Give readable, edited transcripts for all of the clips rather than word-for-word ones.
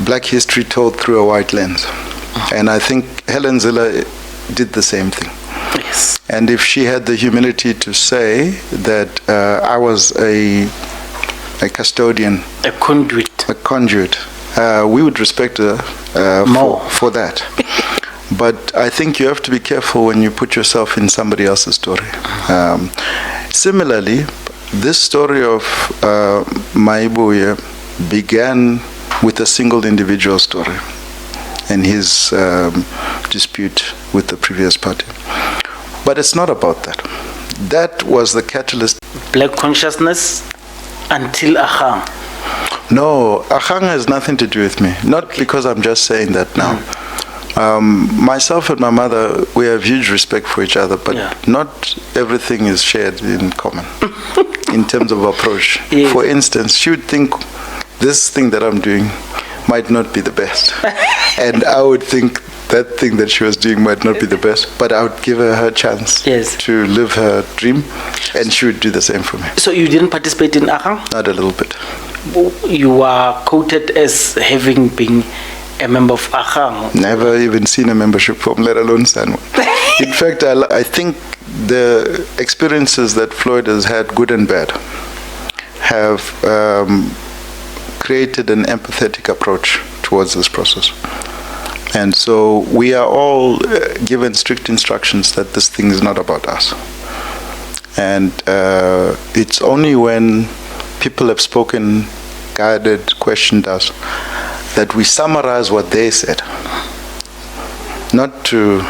black history told through a white lens. And I think Helen Zille did the same thing. Yes. And if she had the humility to say that I was a custodian, a conduit, we would respect her for that. But I think you have to be careful when you put yourself in somebody else's story. Similarly, this story of Mayibuye began with a single individual story and his dispute with the previous party. But it's not about that. That was the catalyst. Black consciousness until Ahang. No, Ahang has nothing to do with me. Not because I'm just saying that now. Myself and my mother, we have huge respect for each other, but not everything is shared in common in terms of approach. Yes. For instance, she would think this thing that I'm doing might not be the best. And I would think that thing that she was doing might not be the best, but I would give her chance to live her dream, and she would do the same for me. So you didn't participate in Ahang? Not a little bit. You are quoted as having been a member of Ahang. Never even seen a membership form, let alone sign one. In fact, I think the experiences that Floyd has had, good and bad, have created an empathetic approach towards this process. And so we are all given strict instructions that this thing is not about us. And it's only when people have spoken, guided, questioned us, that we summarize what they said, not to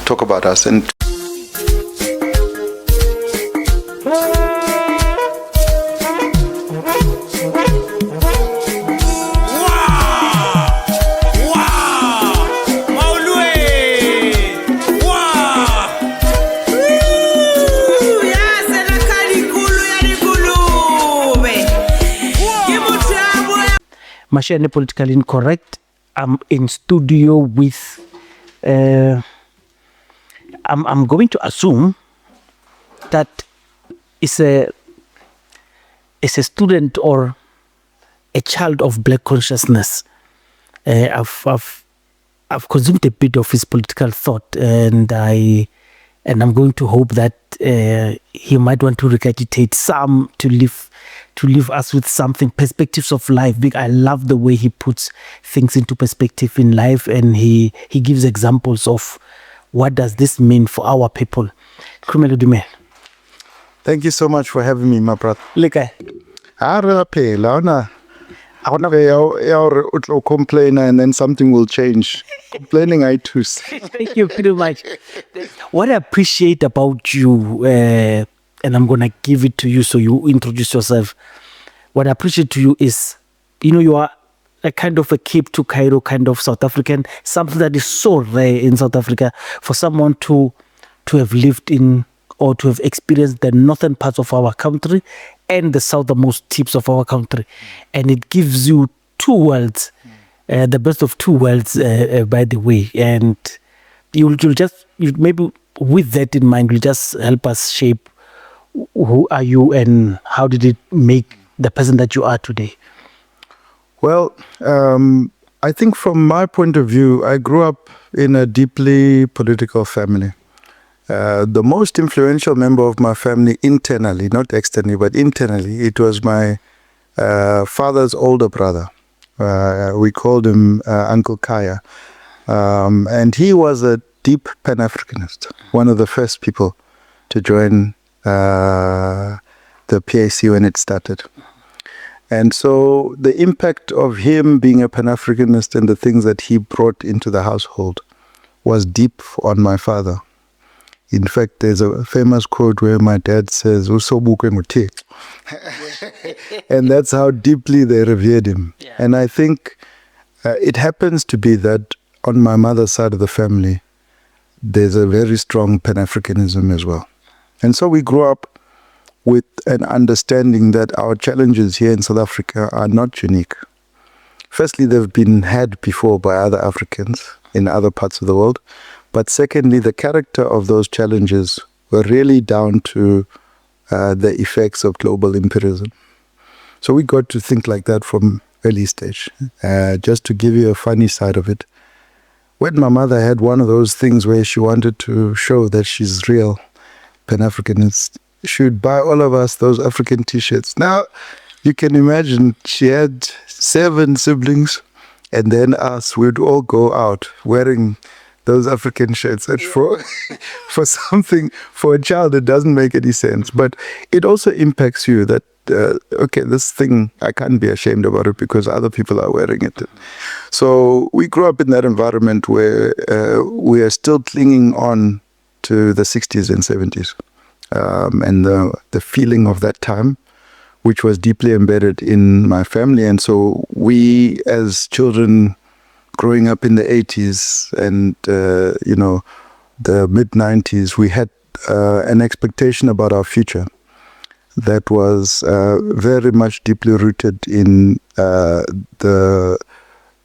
talk about us. And Mashiane Politically Incorrect. I'm in studio with, I'm going to assume that it's a student or a child of black consciousness. I've consumed a bit of his political thought, and I'm going to hope that he might want to regurgitate some to leave us with something, perspectives of life. I love the way he puts things into perspective in life, and he gives examples of what does this mean for our people. Hlumelo Biko. thank you so much for having me, my brother. Leka. Complain and then something will change. Complaining I too. Thank you very much. What I appreciate about you, and I'm going to give it to you so you introduce yourself. What I appreciate to you is, you are a kind of a Cape to Cairo kind of South African, something that is so rare in South Africa for someone to have lived in or to have experienced the northern parts of our country and the southernmost tips of our country. And it gives you two worlds, the best of two worlds, by the way. And you'll maybe with that in mind, you'll just help us shape who are you and how did it make the person that you are today? Well, I think from my point of view, I grew up in a deeply political family. The most influential member of my family internally, not externally, but internally, it was my father's older brother. We called him Uncle Kaya. And he was a deep Pan-Africanist, one of the first people to join the PAC when it started. And so the impact of him being a Pan-Africanist and the things that he brought into the household was deep on my father. In fact, there's a famous quote where my dad says, and that's how deeply they revered him. Yeah. And I think it happens to be that on my mother's side of the family, there's a very strong Pan-Africanism as well. And so we grew up with an understanding that our challenges here in South Africa are not unique. Firstly, they've been had before by other Africans in other parts of the world. But secondly, the character of those challenges were really down to the effects of global imperialism. So we got to think like that from early stage. Just to give you a funny side of it, when my mother had one of those things where she wanted to show that she's real Pan-Africanist, she would buy all of us those African t-shirts. Now, you can imagine she had 7 siblings, and then us, we'd all go out wearing those African shirts. And for a child, it doesn't make any sense. But it also impacts you that, okay, this thing, I can't be ashamed about it because other people are wearing it. So we grew up in that environment where we are still clinging on to the 60s and 70s and the feeling of that time, which was deeply embedded in my family. And so we, as children growing up in the 80s and, the mid-90s, we had an expectation about our future that was very much deeply rooted in the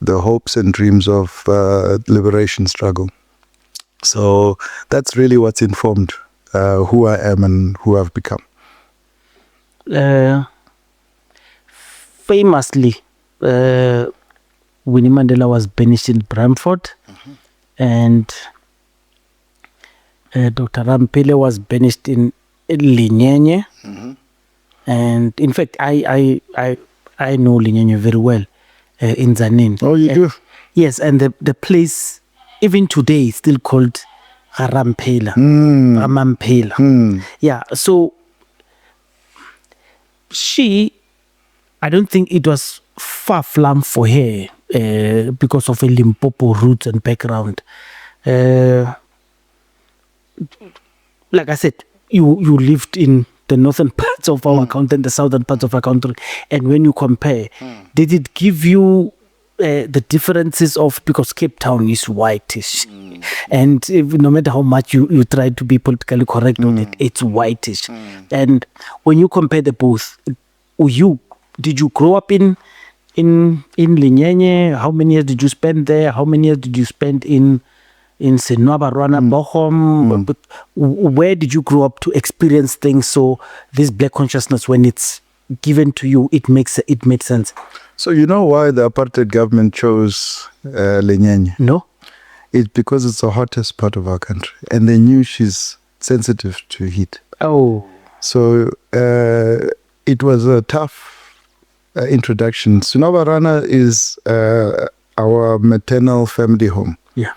hopes and dreams of liberation struggle. So that's really what's informed who I am and who I've become. Famously, Winnie Mandela was banished in Bramford, and Dr. Ramphele was banished in Linyenye. And in fact, I know Linyenye very well in Zanin. Oh, you do? Yes, and the place, even today, is still called Mamphela. Yeah, so I don't think it was far-flung for her because of a Limpopo roots and background. Like I said, you lived in the northern parts of our country and the southern parts of our country. And when you compare, did it give you the differences of, because Cape Town is whitish, and no matter how much you try to be politically correct on it, it's whitish. And when you compare the both, did you grow up in Linyenye? How many years did you spend there? How many years did you spend in Senwaba, Rwanda, Bochum? But where did you grow up to experience things? So this black consciousness, when it's given to you, it made sense. So you know why the apartheid government chose Linyenye? No? It's because it's the hottest part of our country, and they knew she's sensitive to heat. Oh. So it was a tough introduction. Sunabarana is our maternal family home. Yeah.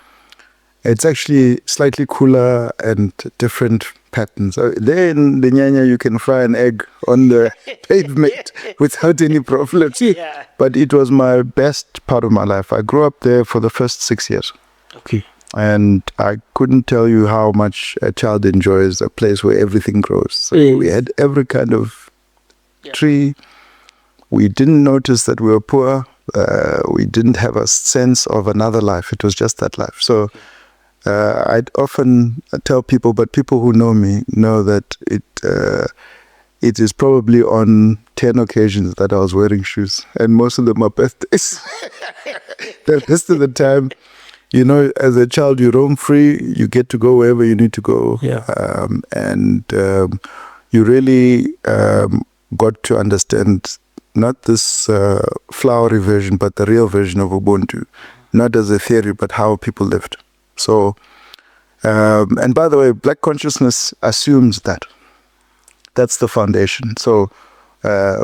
It's actually slightly cooler and different patterns. There in Linyenye, you can fry an egg on the pavement without any problems. Yeah. But it was my best part of my life. I grew up there for the first 6 years. Okay. And I couldn't tell you how much a child enjoys a place where everything grows. So we had every kind of tree. We didn't notice that we were poor. We didn't have a sense of another life. It was just that life. So I'd often tell people, but people who know me know that it is probably on 10 occasions that I was wearing shoes, and most of them are birthdays. The rest of the time, as a child, you roam free, you get to go wherever you need to go. Yeah. And you really got to understand not this flowery version, but the real version of Ubuntu, not as a theory, but how people lived. So, and by the way, black consciousness assumes that. That's the foundation. So,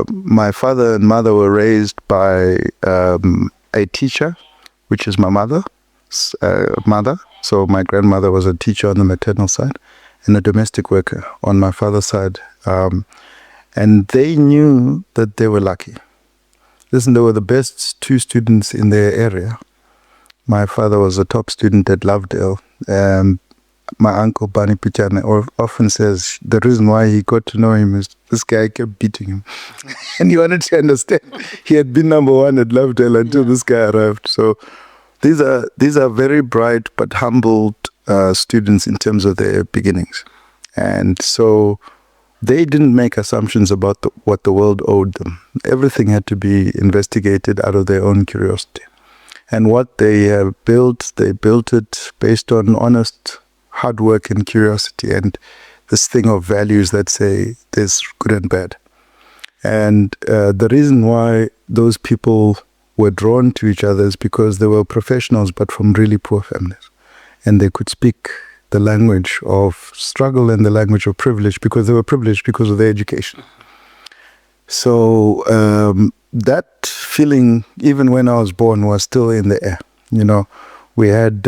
my father and mother were raised by a teacher, which is my mother. So my grandmother was a teacher on the maternal side and a domestic worker on my father's side. And they knew that they were lucky. Listen, they were the best 2 students in their area. My father was a top student at Lovedale. My uncle, Bani Pichane, often says the reason why he got to know him is this guy kept beating him. And he wanted to understand. He had been number 1 at Lovedale until this guy arrived. So these are very bright but humbled students in terms of their beginnings. And so they didn't make assumptions about what the world owed them. Everything had to be investigated out of their own curiosity. And what they built it based on honest hard work and curiosity and this thing of values that say there's good and bad. And the reason why those people were drawn to each other is because they were professionals, but from really poor families. And they could speak the language of struggle and the language of privilege because they were privileged because of their education. So that feeling, even when I was born, was still in the air. You know, we had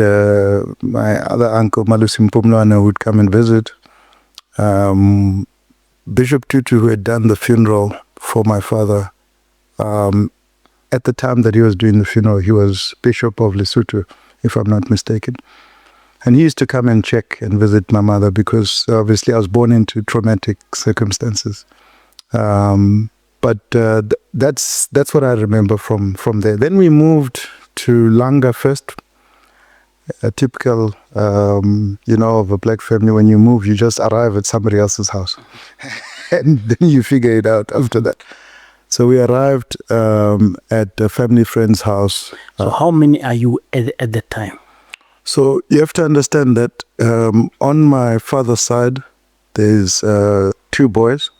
my other uncle, Malusi Mpumlwana, who would come and visit. Bishop Tutu, who had done the funeral for my father, at the time that he was doing the funeral, he was Bishop of Lesotho, if I'm not mistaken. And he used to come and check and visit my mother because obviously I was born into traumatic circumstances. But that's what I remember from there. Then we moved to Langa first. A typical, of a black family, when you move, you just arrive at somebody else's house. And then you figure it out after that. So we arrived at a family friend's house. So how many are you at that time? So you have to understand that on my father's side, there's 2 boys.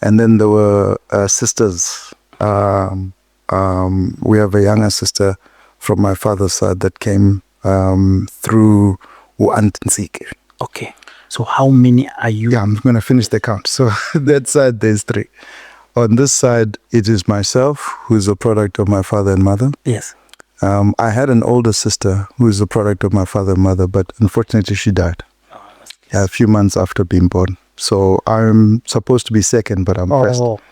And then there were sisters. We have a younger sister from my father's side that came through Uantinsike. Okay. So how many are you? Yeah, I'm going to finish the count. So that side, there's 3. On this side, it is myself, who is a product of my father and mother. Yes. I had an older sister who is a product of my father and mother, but unfortunately she died a few months after being born. So I'm supposed to be second, but I'm first. Okay.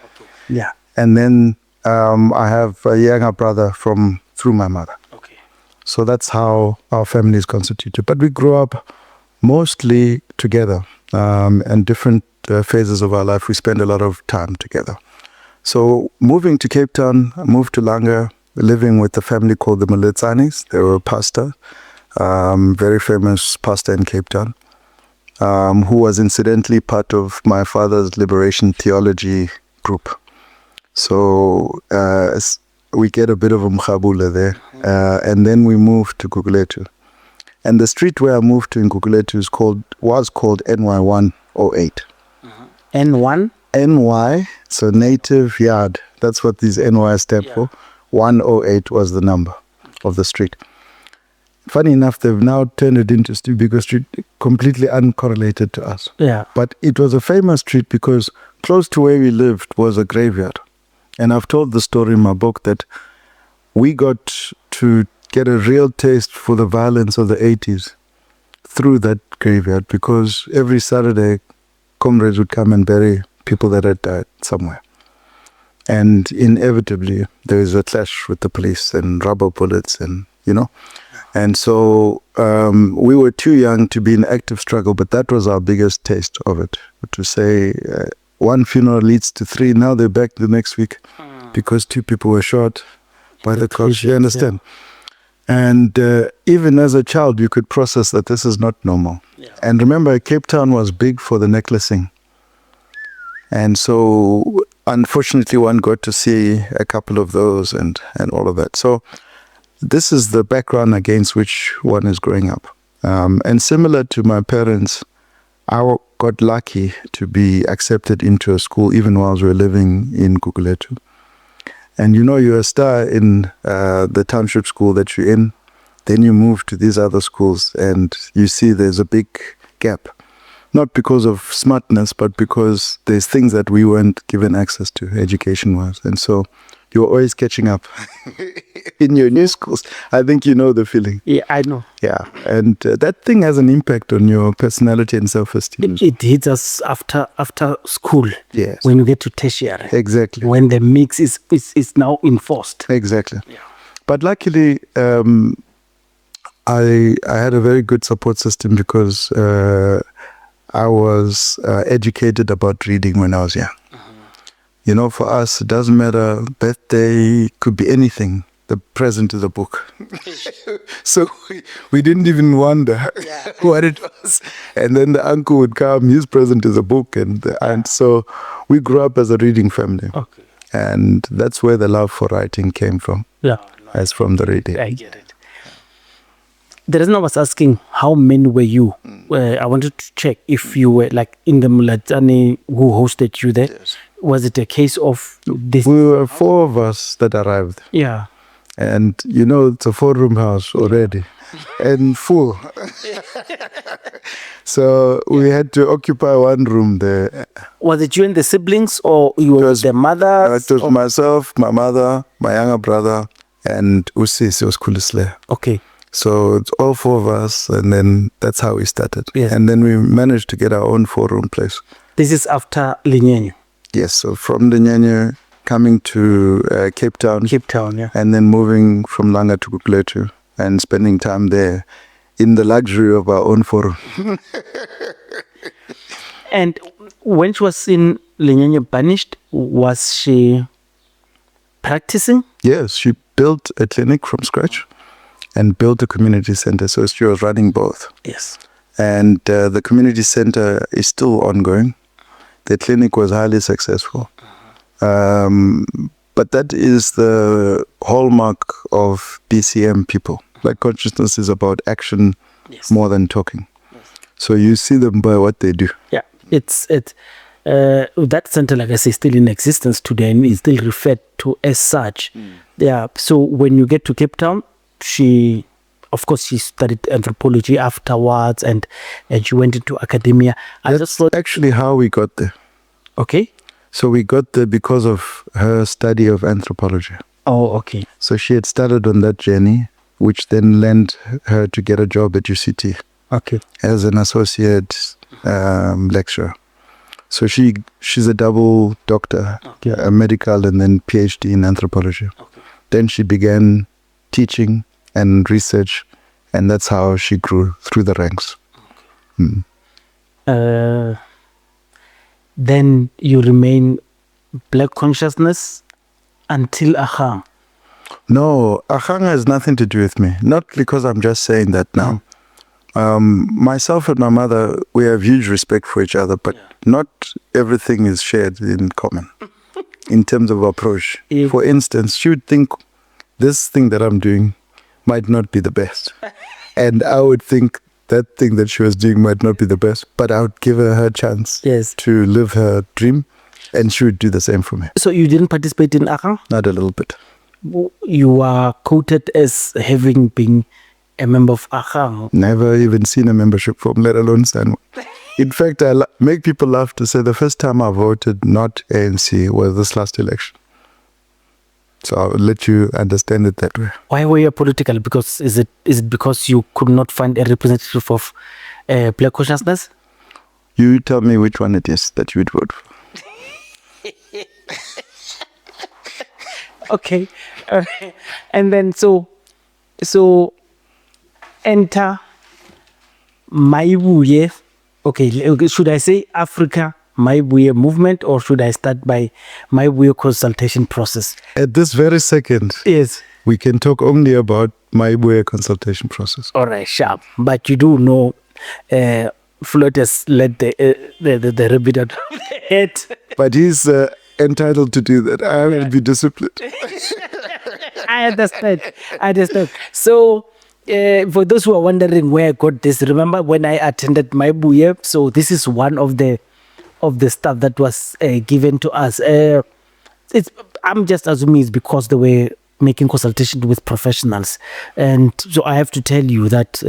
Yeah. And then I have a younger brother through my mother. Okay. So that's how our family is constituted. But we grew up mostly together, and different phases of our life, we spend a lot of time together. So moving to Cape Town, I moved to Langa, living with a family called the Maletsanis. They were a pastor, very famous pastor in Cape Town, who was incidentally part of my father's liberation theology group. So we get a bit of a mkhabula there. And then we moved to Guguletu. And the street where I moved to in Guguletu was called NY108. N1? NY, so Native Yard. That's what these NY stand for. 108 was the number of the street. Funny enough, they've now turned it into Stubiko Street, completely uncorrelated to us. Yeah. But it was a famous street because close to where we lived was a graveyard. And I've told the story in my book that we got to get a real taste for the violence of the 80s through that graveyard, because every Saturday, comrades would come and bury people that had died somewhere. And inevitably, there is a clash with the police and rubber bullets and, And so we were too young to be in active struggle, but that was our biggest taste of it. To say one funeral leads to 3, now they're back the next week because 2 people were shot by the cops. You understand? Yeah. And even as a child, you could process that this is not normal. Yeah. And remember, Cape Town was big for the necklacing. And so, unfortunately, one got to see a couple of those and all of that. So this is the background against which one is growing up. And similar to my parents, I got lucky to be accepted into a school even while we were living in Guguletu. And you're a star in the township school that you're in. Then you move to these other schools and you see there's a big gap. Not because of smartness, but because there's things that we weren't given access to education-wise. And so you're always catching up in your new schools. I think you know the feeling. Yeah, I know. Yeah, and that thing has an impact on your personality and self-esteem. It hits us after school. Yes. When you get to tertiary. Exactly. When the mix is now enforced. Exactly. Yeah. But luckily, I had a very good support system because I was educated about reading when I was young. For us, it doesn't matter. Birthday could be anything. The present is a book. So we didn't even wonder what it was. And then the uncle would come, his present is a book. And so we grew up as a reading family. Okay. And that's where the love for writing came from. Yeah. As from the reading. I get it. The reason I was asking how many were you, I wanted to check if you were like in the Mulatani who hosted you there. Yes. Was it a case of this? We were 4 of us that arrived. Yeah. And it's a 4-room house already and full. So we had to occupy one room there. Was it you and the siblings, or you were the mother? It was myself, my mother, my younger brother, and Usisi was Kulisle. Okay. So it's all 4 of us, and then that's how we started. Yes. And then we managed to get our own 4-room place. This is after Linyenye. Yes, so from Linyenye coming to Cape Town. Cape Town, yeah. And then moving from Langa to Kukuletu and spending time there in the luxury of our own 4-room. And when she was in Linyenye banished, was she practicing? Yes, she built a clinic from scratch and built a community center. So she was running both. Yes. And the community center is still ongoing. The clinic was highly successful. But that is the hallmark of BCM people. Like, consciousness is about action more than talking. Yes. So you see them by what they do. Yeah, it's that center, like I say, is still in existence today and is still referred to as such. Yeah. So when you get to Cape Town, she studied anthropology afterwards, and she went into academia. That's actually how we got there. Okay. So we got there because of her study of anthropology. Oh, okay. So she had started on that journey, which then led her to get a job at UCT. Okay. As an associate lecturer. So she's a double doctor, okay. A medical and then PhD in anthropology. Okay. Then she began teaching and research, and that's how she grew through the ranks. Okay. Then you remain Black consciousness until Ahang. No, Ahang has nothing to do with me. Not because I'm just saying that now. Myself and my mother, we have huge respect for each other, but not everything is shared in common in terms of approach. For instance, she would think this thing that I'm doing might not be the best. And I would think that thing that she was doing might not be the best, but I would give her chance to live her dream, and she would do the same for me. So you didn't participate in Ahang? Not a little bit. You are quoted as having been a member of Ahang. Never even seen a membership form, let alone sign one. In fact, I make people laugh to say the first time I voted not ANC was this last election. So I'll let you understand it that way. Why were you political? Because is it because you could not find a representative of Black consciousness? You tell me which one it is that you would vote for. Okay. And then so enter Mayibuye. Okay, should I say Africa Mayibuye movement, or should I start by Mayibuye Consultation Process? At this very second, yes, we can talk only about Mayibuye Consultation Process. All right, sharp. But you do know Floyd has let the rabbit out of the head. But he's entitled to do that. I will be disciplined. I understand. So, for those who are wondering where I got this, remember when I attended Mayibuye? So this is one of the stuff that was given to us. I'm just assuming it's because they were making consultation with professionals, and so I have to tell you that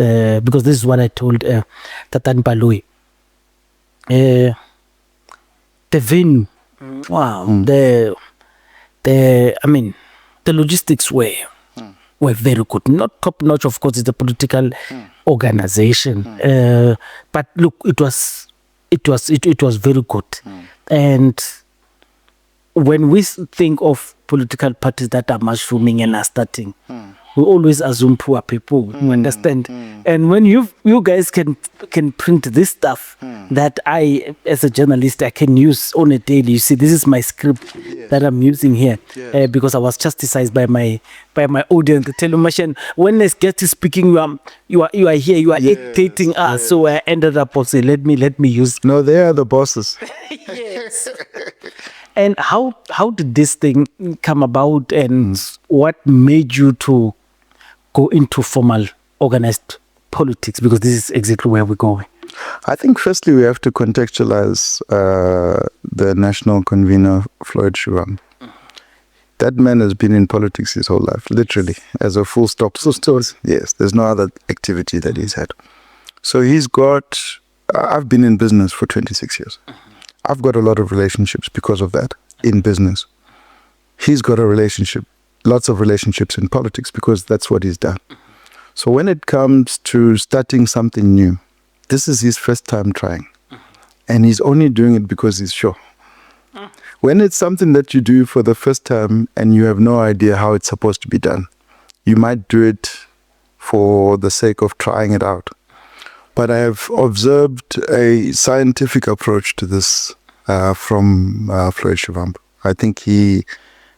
because this is what I told Tatan Baloi. The venue, wow, the logistics were very good. Not top notch, of course. It's a political organization, but look, it was very good. And when we think of political parties that are mushrooming and are starting, we always assume poor people. You understand? And when you guys can print this stuff that I, as a journalist, I can use on a daily. You see, this is my script that I'm using here because I was chastised by my audience. They tell you, Mashiane, when this guest is speaking, you are here, you are dictating us. So I ended up also let me use. No, they are the bosses. Yes. And how did this thing come about, and what made you to go into formal organized politics? Because this is exactly where we're going. I think firstly we have to contextualize the national convener, Floyd Shivambu. That man has been in politics his whole life, literally, as a full stop. Yes, there's no other activity that he's had. So he's got, I've been in business for 26 years. I've got a lot of relationships because of that in business. He's got lots of relationships in politics because that's what he's done. So when it comes to starting something new, this is his first time trying. And he's only doing it because he's sure. When it's something that you do for the first time and you have no idea how it's supposed to be done, you might do it for the sake of trying it out. But I have observed a scientific approach to this from Floyd Shivambu. I think he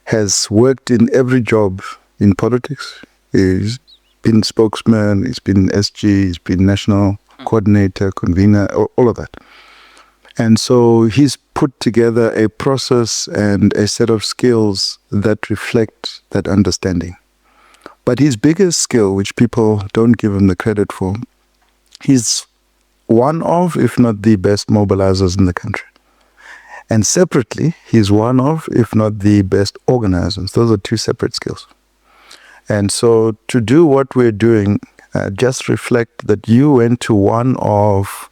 has worked in every job in politics. He's been spokesman, he's been SG, he's been national coordinator, convener, all of that. And so he's put together a process and a set of skills that reflect that understanding. But his biggest skill, which people don't give him the credit for, he's one of, if not the best mobilizers in the country. And separately, he's one of, if not the best organizers. Those are two separate skills. And so to do what we're doing, just reflect that you went to one of,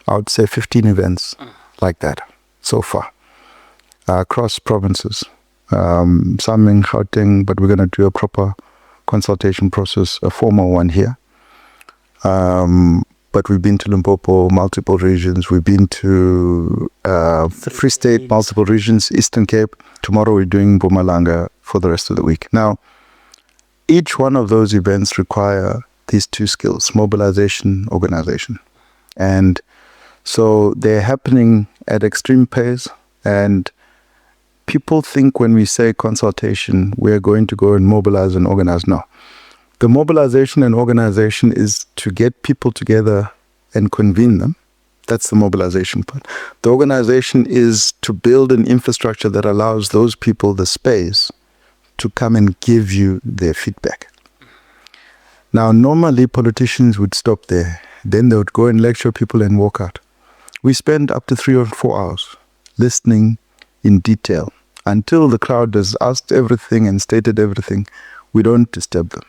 I would say, 15 events like that so far, across provinces. Some in Gauteng, but we're going to do a proper consultation process, a formal one here. But we've been to Limpopo, multiple regions. We've been to Free State, multiple regions, Eastern Cape. Tomorrow we're doing Mpumalanga for the rest of the week. Now, each one of those events require these two skills, mobilization, organization. And so they're happening at extreme pace, and people think when we say consultation, we're going to go and mobilize and organize. No. The mobilization and organization is to get people together and convene them. That's the mobilization part. The organization is to build an infrastructure that allows those people the space to come and give you their feedback. Now, normally politicians would stop there. Then they would go and lecture people and walk out. We spend up to 3 or 4 hours listening in detail. Until the crowd has asked everything and stated everything, we don't disturb them.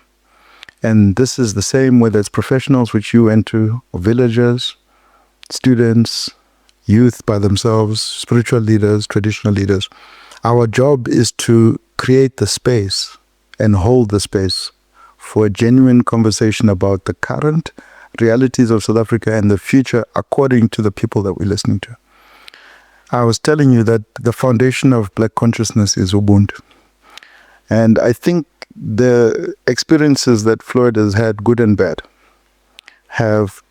And this is the same whether it's professionals, which you went to, or villagers, students, youth by themselves, spiritual leaders, traditional leaders. Our job is to create the space and hold the space for a genuine conversation about the current realities of South Africa and the future according to the people that we're listening to. I was telling you that the foundation of Black consciousness is Ubuntu. And I think the experiences that Floyd has had, good and bad, have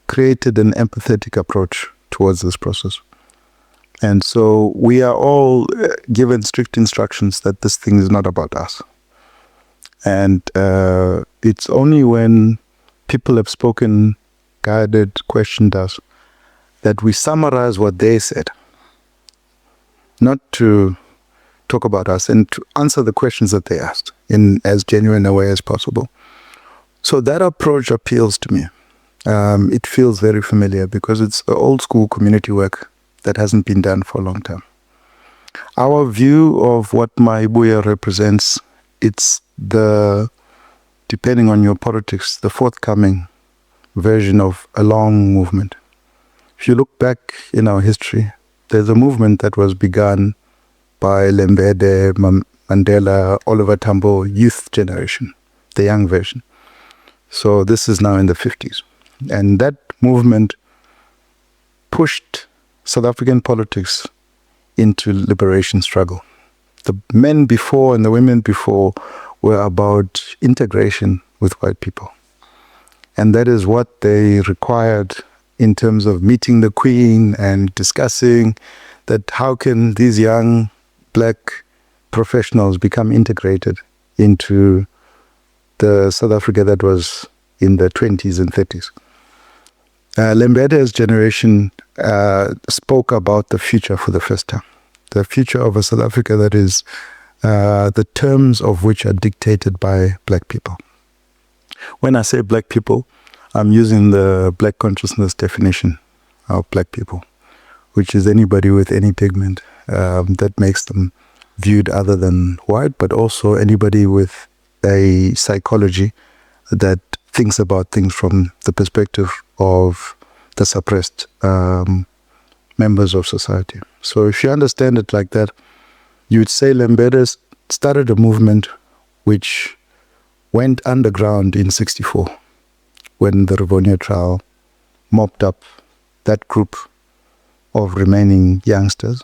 created an empathetic approach towards this process. And so we are all given strict instructions that this thing is not about us. And it's only when people have spoken, guided, questioned us, that we summarize what they said, not to talk about us, and to answer the questions that they asked in as genuine a way as possible. So that approach appeals to me. It feels very familiar because it's old school community work that hasn't been done for a long time. Our view of what Mayibuye represents, it's the, depending on your politics, the forthcoming version of a long movement. If you look back in our history, there's a movement that was begun by Lembede, Mandela, Oliver Tambo, youth generation, the young version. So this is now in the 50s. And that movement pushed South African politics into liberation struggle. The men before and the women before were about integration with white people. And that is what they required in terms of meeting the Queen and discussing that how can these young Black professionals become integrated into the South Africa that was in the 20s and 30s. Lembede's generation spoke about the future for the first time. The future of a South Africa that is the terms of which are dictated by Black people. When I say Black people, I'm using the Black consciousness definition of Black people, which is anybody with any pigment that makes them viewed other than white, but also anybody with a psychology that thinks about things from the perspective of the suppressed members of society. So if you understand it like that, you would say Lembede started a movement which went underground in 1964 when the Rivonia trial mopped up that group of remaining youngsters.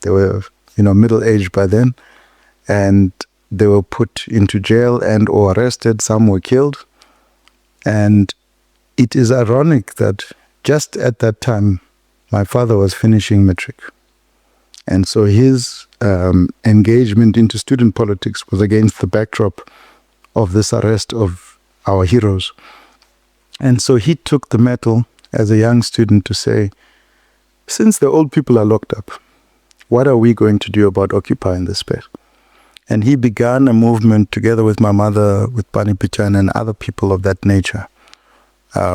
They were, middle-aged by then, and they were put into jail and or arrested. Some were killed. And it is ironic that just at that time, my father was finishing matric. And so his engagement into student politics was against the backdrop of this arrest of our heroes. And so he took the mettle as a young student to say, since the old people are locked up, what are we going to do about occupying this space? And he began a movement together with my mother, with Pani Pichana and other people of that nature,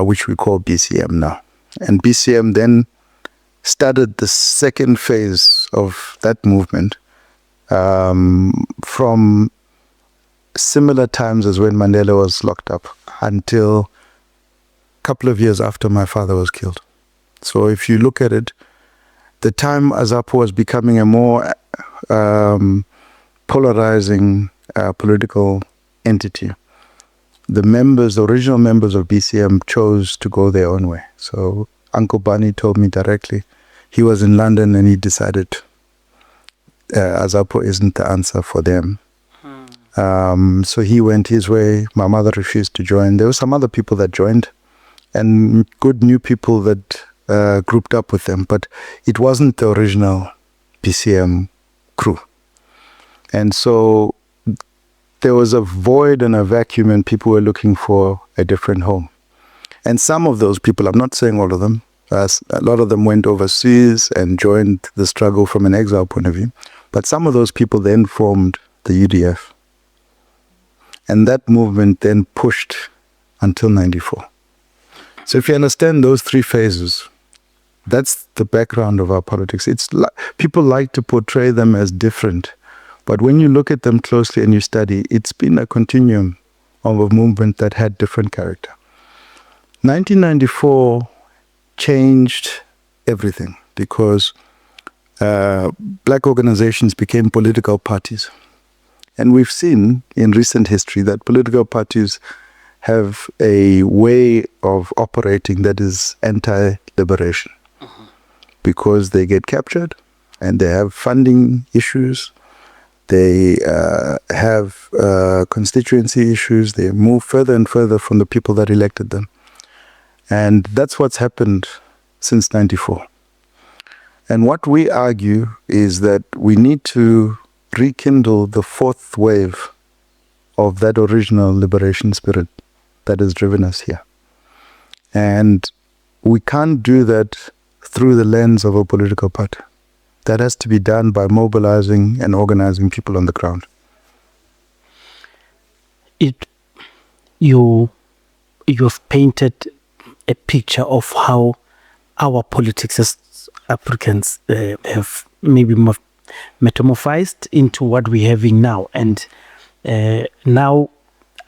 which we call BCM now. And BCM then started the second phase of that movement from similar times as when Mandela was locked up until a couple of years after my father was killed. So if you look at it, the time AZAPO was becoming a more polarizing political entity. The original members of BCM chose to go their own way. So Uncle Bani told me directly, he was in London and he decided AZAPO isn't the answer for them. So he went his way. My mother refused to join. There were some other people that joined and good new people that grouped up with them, but it wasn't the original BCM crew. And so there was a void and a vacuum and people were looking for a different home. And some of those people, I'm not saying all of them, a lot of them went overseas and joined the struggle from an exile point of view. But some of those people then formed the UDF. And that movement then pushed until 94. So if you understand those three phases, that's the background of our politics. People like to portray them as different. But when you look at them closely and you study, it's been a continuum of a movement that had different character. 1994 changed everything because black organizations became political parties. And we've seen in recent history that political parties have a way of operating that is anti-liberation because they get captured and they have funding issues. They have constituency issues. They move further and further from the people that elected them. And that's what's happened since 94. And what we argue is that we need to rekindle the fourth wave of that original liberation spirit that has driven us here. And we can't do that through the lens of a political party. That has to be done by mobilizing and organizing people on the ground. You've painted a picture of how our politics as Africans have maybe metamorphosed into what we're having now. And now,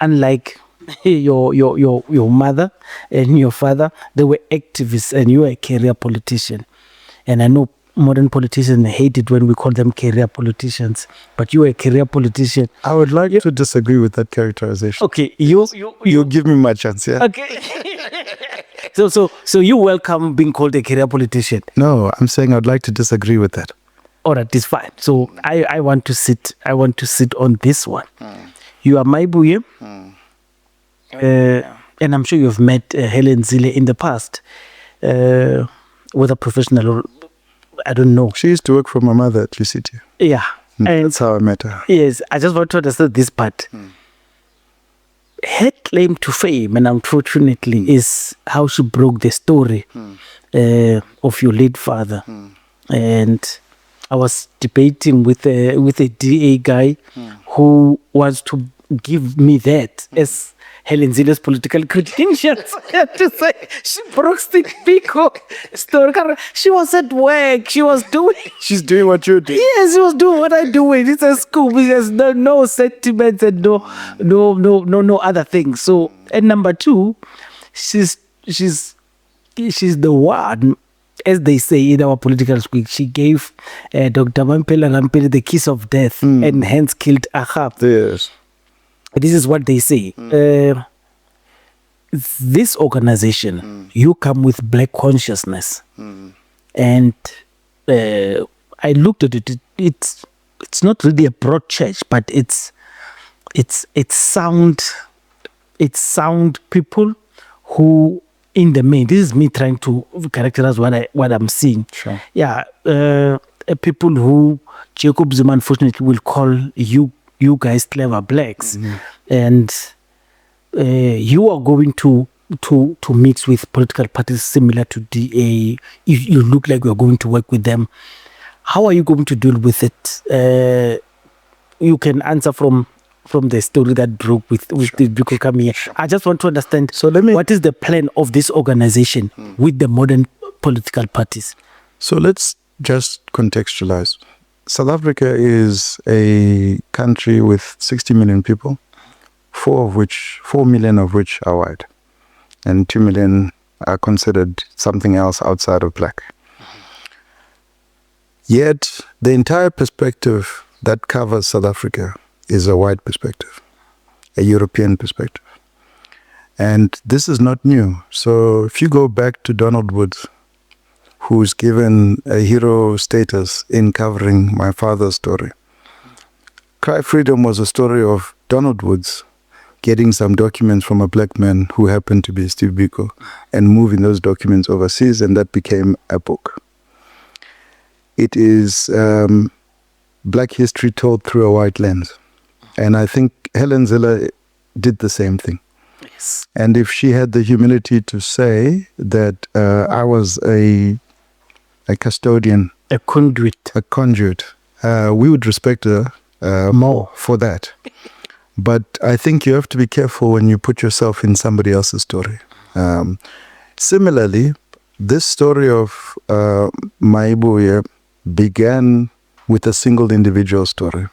unlike your mother and your father, they were activists and you were a career politician. And I know modern politicians hate it when we call them career politicians, but you were a career politician. I would like to disagree with that characterization. Okay, you give me my chance, yeah? Okay. So you welcome being called a career politician? No, I'm saying I'd like to disagree with that. All right, it's fine. So I want to sit on this one. You are Mayibuye, and I'm sure you've met Helen Zille in the past, whether professional or I don't know. She used to work for my mother at UCT. Yeah. And that's how I met her. Yes, I just want to understand this part. Her claim to fame, and unfortunately, is how she broke the story of your late father. And I was debating with a DA guy who wants to give me that as Helen Zille's political credentials. I have to say, she broke the Biko story. She was at work. She was doing. She's doing what you do. Yes, she was doing what I do. It's a school. There's no sentiments and no other things. So, and number two, she's the one, as they say in our political speak, she gave Dr. Mamphela Ramphele the kiss of death and hence killed Ahab. Yes. This is what they say. This organization, you come with black consciousness. And I looked at it. It's not really a broad church, but it's sound people who, in the main, this is me trying to characterize what I'm seeing. Sure. Yeah, people who Jacob Zuma unfortunately will call you guys clever blacks, and you are going to mix with political parties similar to DA. You look like you are going to work with them. How are you going to deal with it? You can answer from the story that broke with the Biko coming here. I just want to understand. So what is the plan of this organization with the modern political parties? So let's just contextualize. South Africa is a country with 60 million people, 4 million of which are white, and 2 million are considered something else outside of black. Yet the entire perspective that covers South Africa is a white perspective, a European perspective. And this is not new. So if you go back to Donald Woods, who's given a hero status in covering my father's story. Cry Freedom was a story of Donald Woods getting some documents from a black man who happened to be Steve Biko and moving those documents overseas, and that became a book. It is black history told through a white lens. And I think Helen Zille did the same thing. Yes. And if she had the humility to say that I was a custodian, A conduit. we would respect her more for that. But I think you have to be careful when you put yourself in somebody else's story. Similarly, this story of Mayibuye began with a single individual story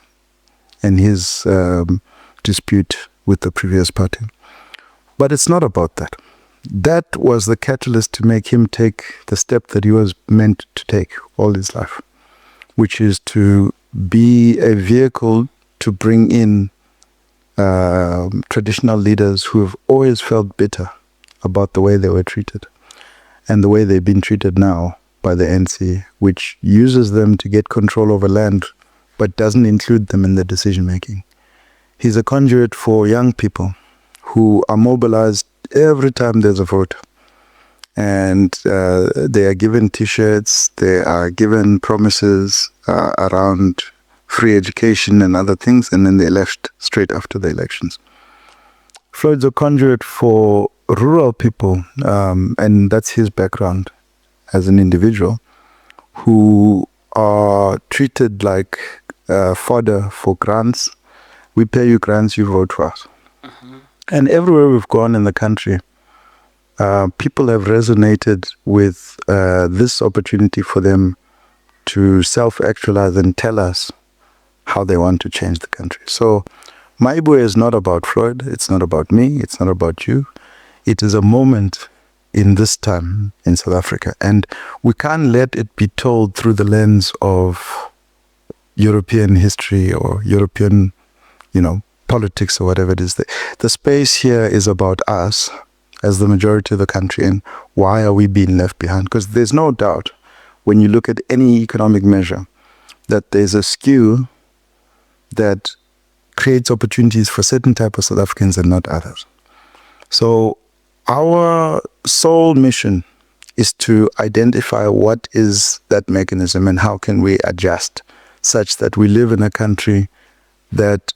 and his dispute with the previous party. But it's not about that. That was the catalyst to make him take the step that he was meant to take all his life, which is to be a vehicle to bring in traditional leaders who have always felt bitter about the way they were treated and the way they've been treated now by the NC, which uses them to get control over land but doesn't include them in the decision making. He's a conduit for young people who are mobilized every time there's a vote. And they are given T-shirts, they are given promises around free education and other things, and then they're left straight after the elections. Floyd's a conduit for rural people, and that's his background as an individual, who are treated like fodder for grants. We pay you grants, you vote for us. And everywhere we've gone in the country, people have resonated with this opportunity for them to self-actualize and tell us how they want to change the country. So Mayibuye is not about Floyd, it's not about me, it's not about you. It is a moment in this time in South Africa. And we can't let it be told through the lens of European history or European, politics or whatever it is. The space here is about us as the majority of the country, and why are we being left behind? Because there's no doubt when you look at any economic measure that there's a skew that creates opportunities for certain type of South Africans and not others. So our sole mission is to identify what is that mechanism and how can we adjust such that we live in a country that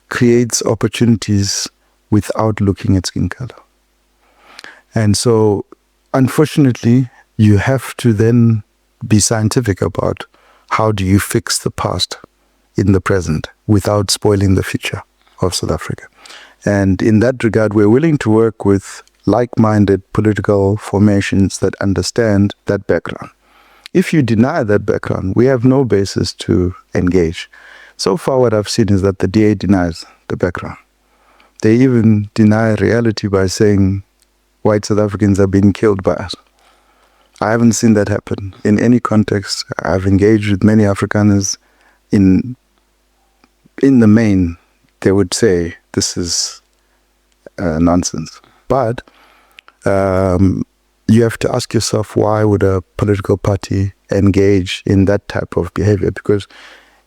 creates opportunities without looking at skin color. And so, unfortunately, you have to then be scientific about how do you fix the past in the present without spoiling the future of South Africa. And in that regard, we're willing to work with like-minded political formations that understand that background. If you deny that background, we have no basis to engage. So far, what I've seen is that the DA denies the background. They even deny reality by saying white South Africans are being killed by us. I haven't seen that happen in any context. I've engaged with many Afrikaners. In the main, they would say this is nonsense. But you have to ask yourself, why would a political party engage in that type of behavior? Because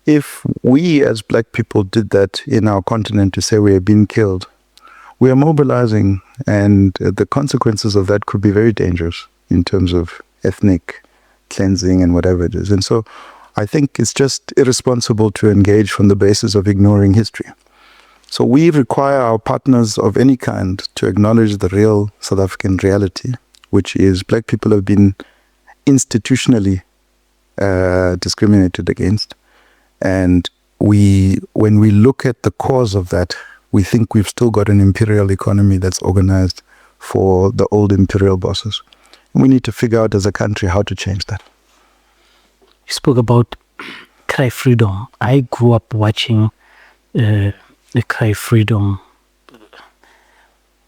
if we as black people did that in our continent to say we are being killed, we are mobilizing, and the consequences of that could be very dangerous in terms of ethnic cleansing and whatever it is. And so I think it's just irresponsible to engage from the basis of ignoring history. So we require our partners of any kind to acknowledge the real South African reality, which is black people have been institutionally discriminated against. And when we look at the cause of that, we think we've still got an imperial economy that's organized for the old imperial bosses. We need to figure out as a country how to change that. You spoke about Cry Freedom. I grew up watching the Cry Freedom.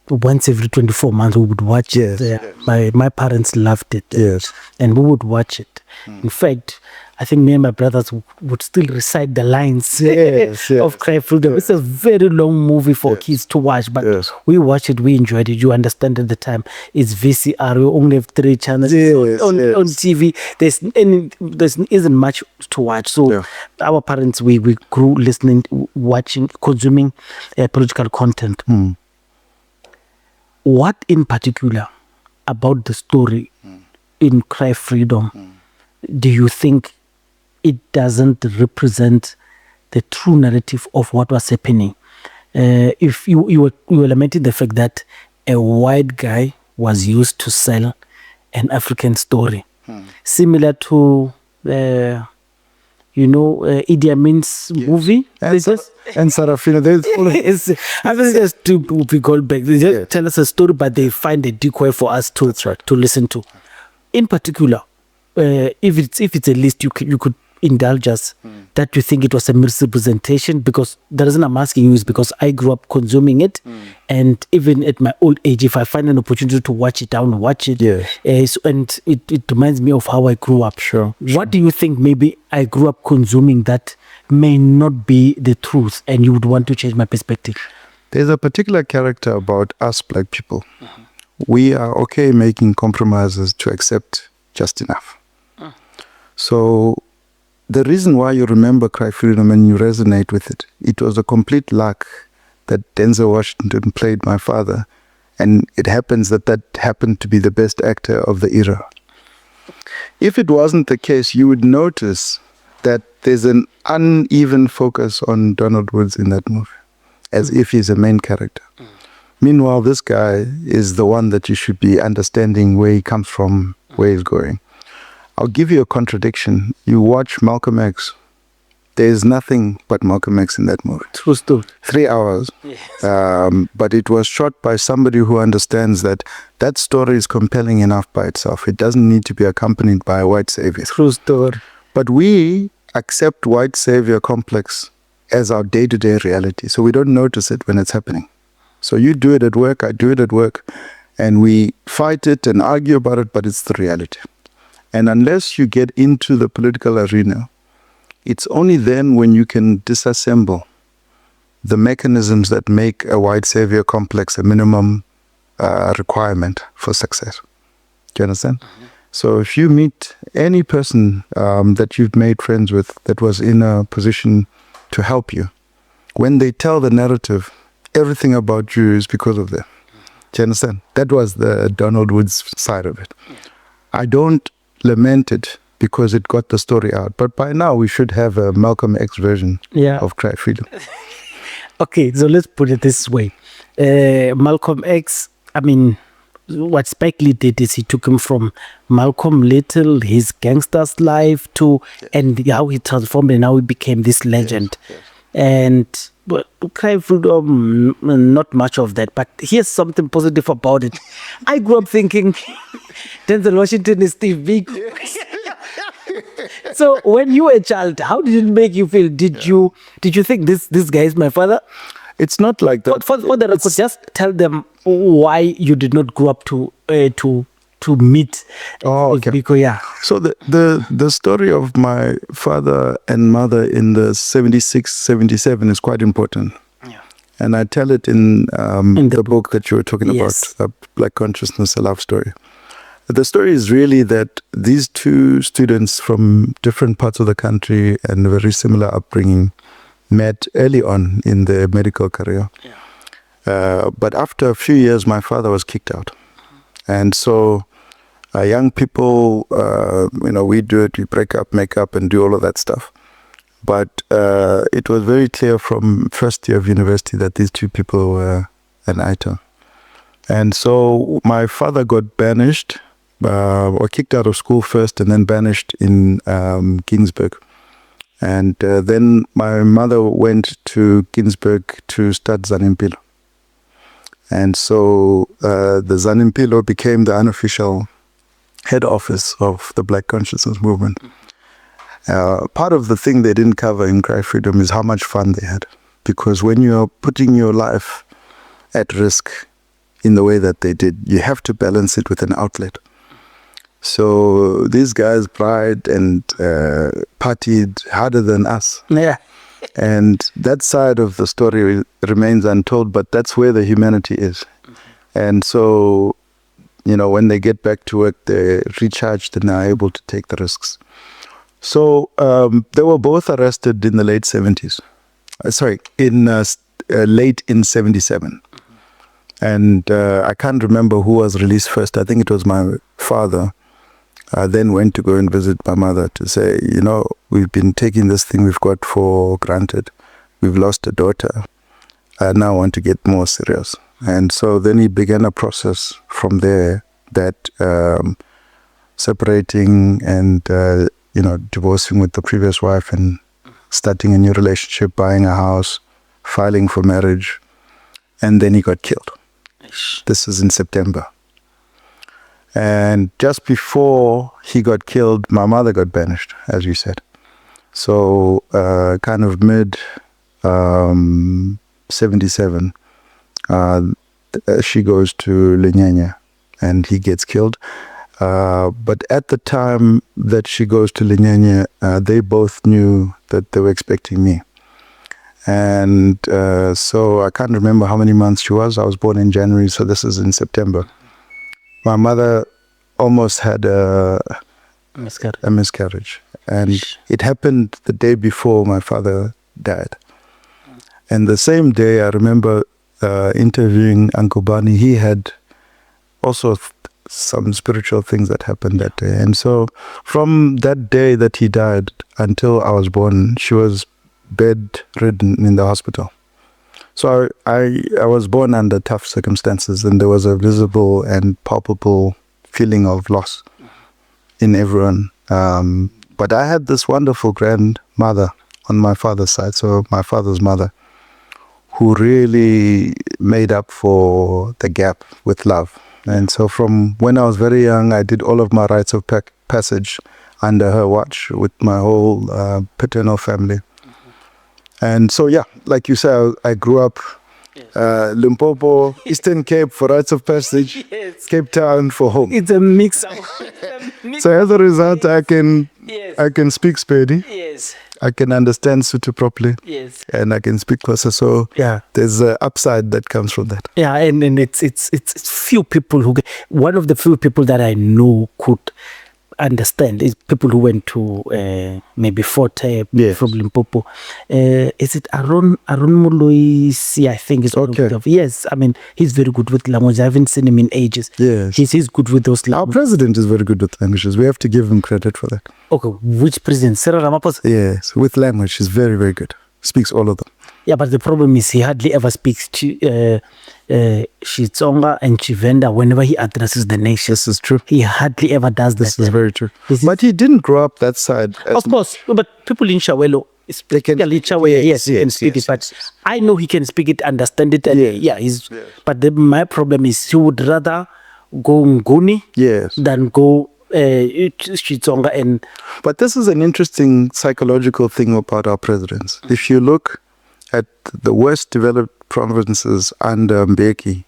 Once every 24 months we would watch it. My parents loved it. Yes. And we would watch it. In fact, I think me and my brothers would still recite the lines of Cry Freedom. It's a very long movie for kids to watch, but we watched it, we enjoyed it. You understand at the time, it's VCR, we only have 3 channels on TV. There isn't much to watch. So our parents, we grew listening, watching, consuming political content. What in particular about the story in Cry Freedom do you think it doesn't represent the true narrative of what was happening? If you were lamenting the fact that a white guy was used to sell an African story, similar to Idi Amin's movie. And Sarafina, I think there's 2 people back. They just tell us a story, but they find a decoy for us to listen to. In particular, if it's a list you could indulge us, that you think it was a misrepresentation, because the reason I'm asking you is because I grew up consuming it, and even at my old age, if I find an opportunity to watch it, I will watch it. And it reminds me of how I grew up. What do you think maybe I grew up consuming that may not be the truth, and you would want to change my perspective? There's a particular character about us black people. We are okay making compromises to accept just enough. So the reason why you remember Cry Freedom and you resonate with it, it was a complete luck that Denzel Washington played my father, and it happens that happened to be the best actor of the era. If it wasn't the case, you would notice that there's an uneven focus on Donald Woods in that movie, as if he's a main character. Meanwhile, this guy is the one that you should be understanding where he comes from, where he's going. I'll give you a contradiction. You watch Malcolm X. There's nothing but Malcolm X in that movie. True story. 3 hours. But it was shot by somebody who understands that that story is compelling enough by itself. It doesn't need to be accompanied by a white savior. True story. But we accept white savior complex as our day-to-day reality. So we don't notice it when it's happening. So you do it at work, I do it at work, and we fight it and argue about it, but it's the reality. And unless you get into the political arena, it's only then when you can disassemble the mechanisms that make a white savior complex a minimum requirement for success. Do you understand? So if you meet any person that you've made friends with that was in a position to help you, when they tell the narrative, everything about you is because of them. Do you understand? That was the Donald Woods side of it. I don't lament it because it got the story out. But by now, we should have a Malcolm X version of Cry Freedom. Okay, so let's put it this way. Malcolm X, I mean, what Spike Lee did is he took him from Malcolm Little, his gangster's life, to and how he transformed and how he became this legend. And but cry freedom, not much of that. But here's something positive about it. I grew up thinking Denzel Washington is Steve Biko. So when you were a child, how did it make you feel? Did you think this guy is my father? It's not like that. For the record, just tell them why you did not grow up to meet Biko. Yeah. So the story of my father and mother in the 76, 77 is quite important. Yeah. And I tell it in the book that you were talking Yes. about, Black Consciousness, A Love Story. The story is really that these two students from different parts of the country and very similar upbringing met early on in their medical career. Yeah. But after a few years, my father was kicked out. And so young people, we do it, we break up, make up, and do all of that stuff. But it was very clear from first year of university that these two people were an item. And so my father got banished, or kicked out of school first, and then banished in Ginsberg. And then my mother went to Ginsberg to start Zanimpilo. And so the Zanimpilo became the unofficial head office of the Black Consciousness Movement. Part of the thing they didn't cover in Cry Freedom is how much fun they had. Because when you're putting your life at risk in the way that they did, you have to balance it with an outlet. So these guys cried and partied harder than us. Yeah. And that side of the story remains untold, but that's where the humanity is. And so, when they get back to work, they're recharged and are able to take the risks. So they were both arrested in the late 70s. Late in 77. And I can't remember who was released first. I think it was my father. I then went to go and visit my mother to say, we've been taking this thing we've got for granted. We've lost a daughter. I now want to get more serious. And so then he began a process from there that separating and, divorcing with the previous wife and starting a new relationship, buying a house, filing for marriage. And then he got killed. This is in September. And just before he got killed, my mother got banished, as you said. So kind of mid 77, she goes to Lenyanya and he gets killed. But at the time that she goes to Lenyanya, they both knew that they were expecting me. And so I can't remember how many months she was. I was born in January, so this is in September. My mother almost had a miscarriage. And it happened the day before my father died. And the same day, I remember interviewing Uncle Barney. He had also some spiritual things that happened that day. And so from that day that he died until I was born, she was bedridden in the hospital. So I was born under tough circumstances, and there was a visible and palpable feeling of loss in everyone. But I had this wonderful grandmother on my father's side, so my father's mother, who really made up for the gap with love. And so from when I was very young, I did all of my rites of passage under her watch with my whole paternal family. And so, yeah, like you said, I grew up Limpopo, Eastern Cape for rites of passage, Cape Town for home. It's a mix. So as a result, I can speak Spedi. Yes. I can understand Sotho properly. Yes. And I can speak Xhosa. So there's an upside that comes from that. Yeah, and it's few people who one of the few people that I know could understand is people who went to maybe Forte from Limpopo. Is it Aaron Moloisi? I think is okay. Yes, I mean he's very good with language. I haven't seen him in ages. Yes, he's good with those languages. Our president is very good with languages. We have to give him credit for that. Okay, which president? Cyril Ramaphosa? Yes, with language, he's very, very good. Speaks all of them. Yeah, but the problem is he hardly ever speaks to Xitsonga and Chivenda whenever he addresses the nation. This is true. He hardly ever does this that. This is very true. But he didn't grow up that side. Of course, but people in Shawelo, speak a little way. Yes, he can speak it, but I know he can speak it, understand it, and but my problem is he would rather go Nguni than go Xitsonga. And but this is an interesting psychological thing about our presidents. If you look at the worst developed provinces under Mbeki,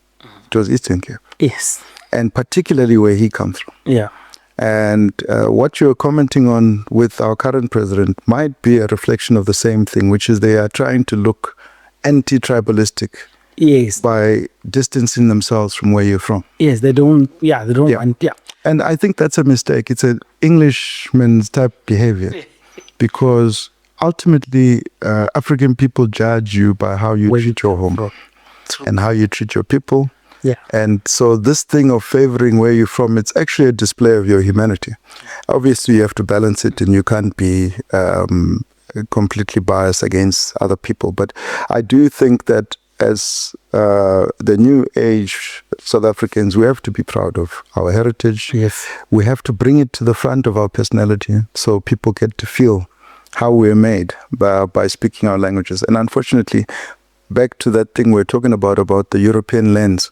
it was Eastern Cape. Yes. And particularly where he comes from. Yeah. And what you're commenting on with our current president might be a reflection of the same thing, which is they are trying to look anti-tribalistic. Yes. By distancing themselves from where you're from. Yes, they don't want. And I think that's a mistake. It's an Englishman's type behavior. Because ultimately, African people judge you by how you treat your home and how you treat your people. Yeah. And so this thing of favoring where you're from, it's actually a display of your humanity. Obviously, you have to balance it and you can't be completely biased against other people. But I do think that as the new age South Africans, we have to be proud of our heritage. Yes. We have to bring it to the front of our personality so people get to feel how we're made by speaking our languages. And unfortunately, back to that thing we're talking about the European lens,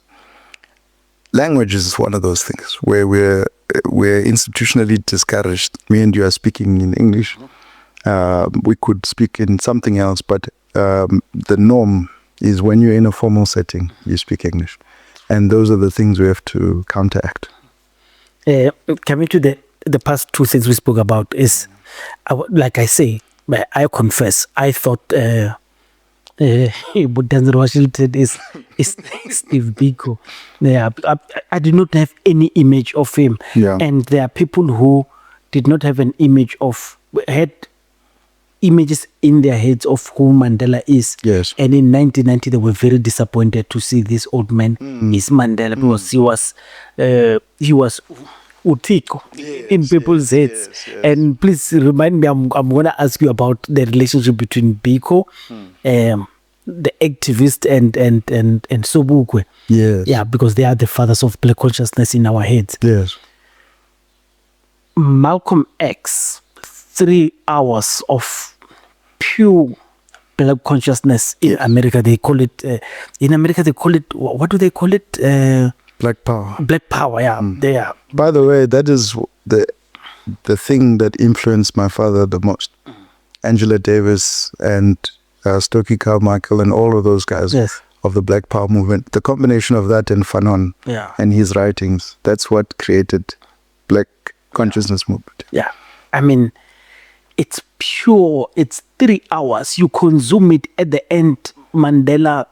language is one of those things where we're institutionally discouraged. Me and you are speaking in English. We could speak in something else, but the norm is when you're in a formal setting, you speak English. And those are the things we have to counteract. Coming to the past two things we spoke about is, like I say, I confess, I thought Denzel Washington is Steve Biko. Yeah, I did not have any image of him. Yeah. And there are people who did not have an image had images in their heads of who Mandela is. Yes. And in 1990, they were very disappointed to see this old man is Mandela because he was Utiko in people's heads. Yes. And please remind me, I'm going to ask you about the relationship between Biko, the activist, and Sobukwe. Yes. Yeah, because they are the fathers of black consciousness in our heads. Yes. Malcolm X, 3 hours of pure black consciousness in America. They call it what do they call it? Black power. Black power, yeah. They are. By the way, that is the thing that influenced my father the most. Angela Davis and Stokely Carmichael and all of those guys of the Black Power movement. The combination of that and Fanon and his writings, that's what created Black consciousness movement. Yeah. I mean, it's pure. It's 3 hours. You consume it at the end. Mandela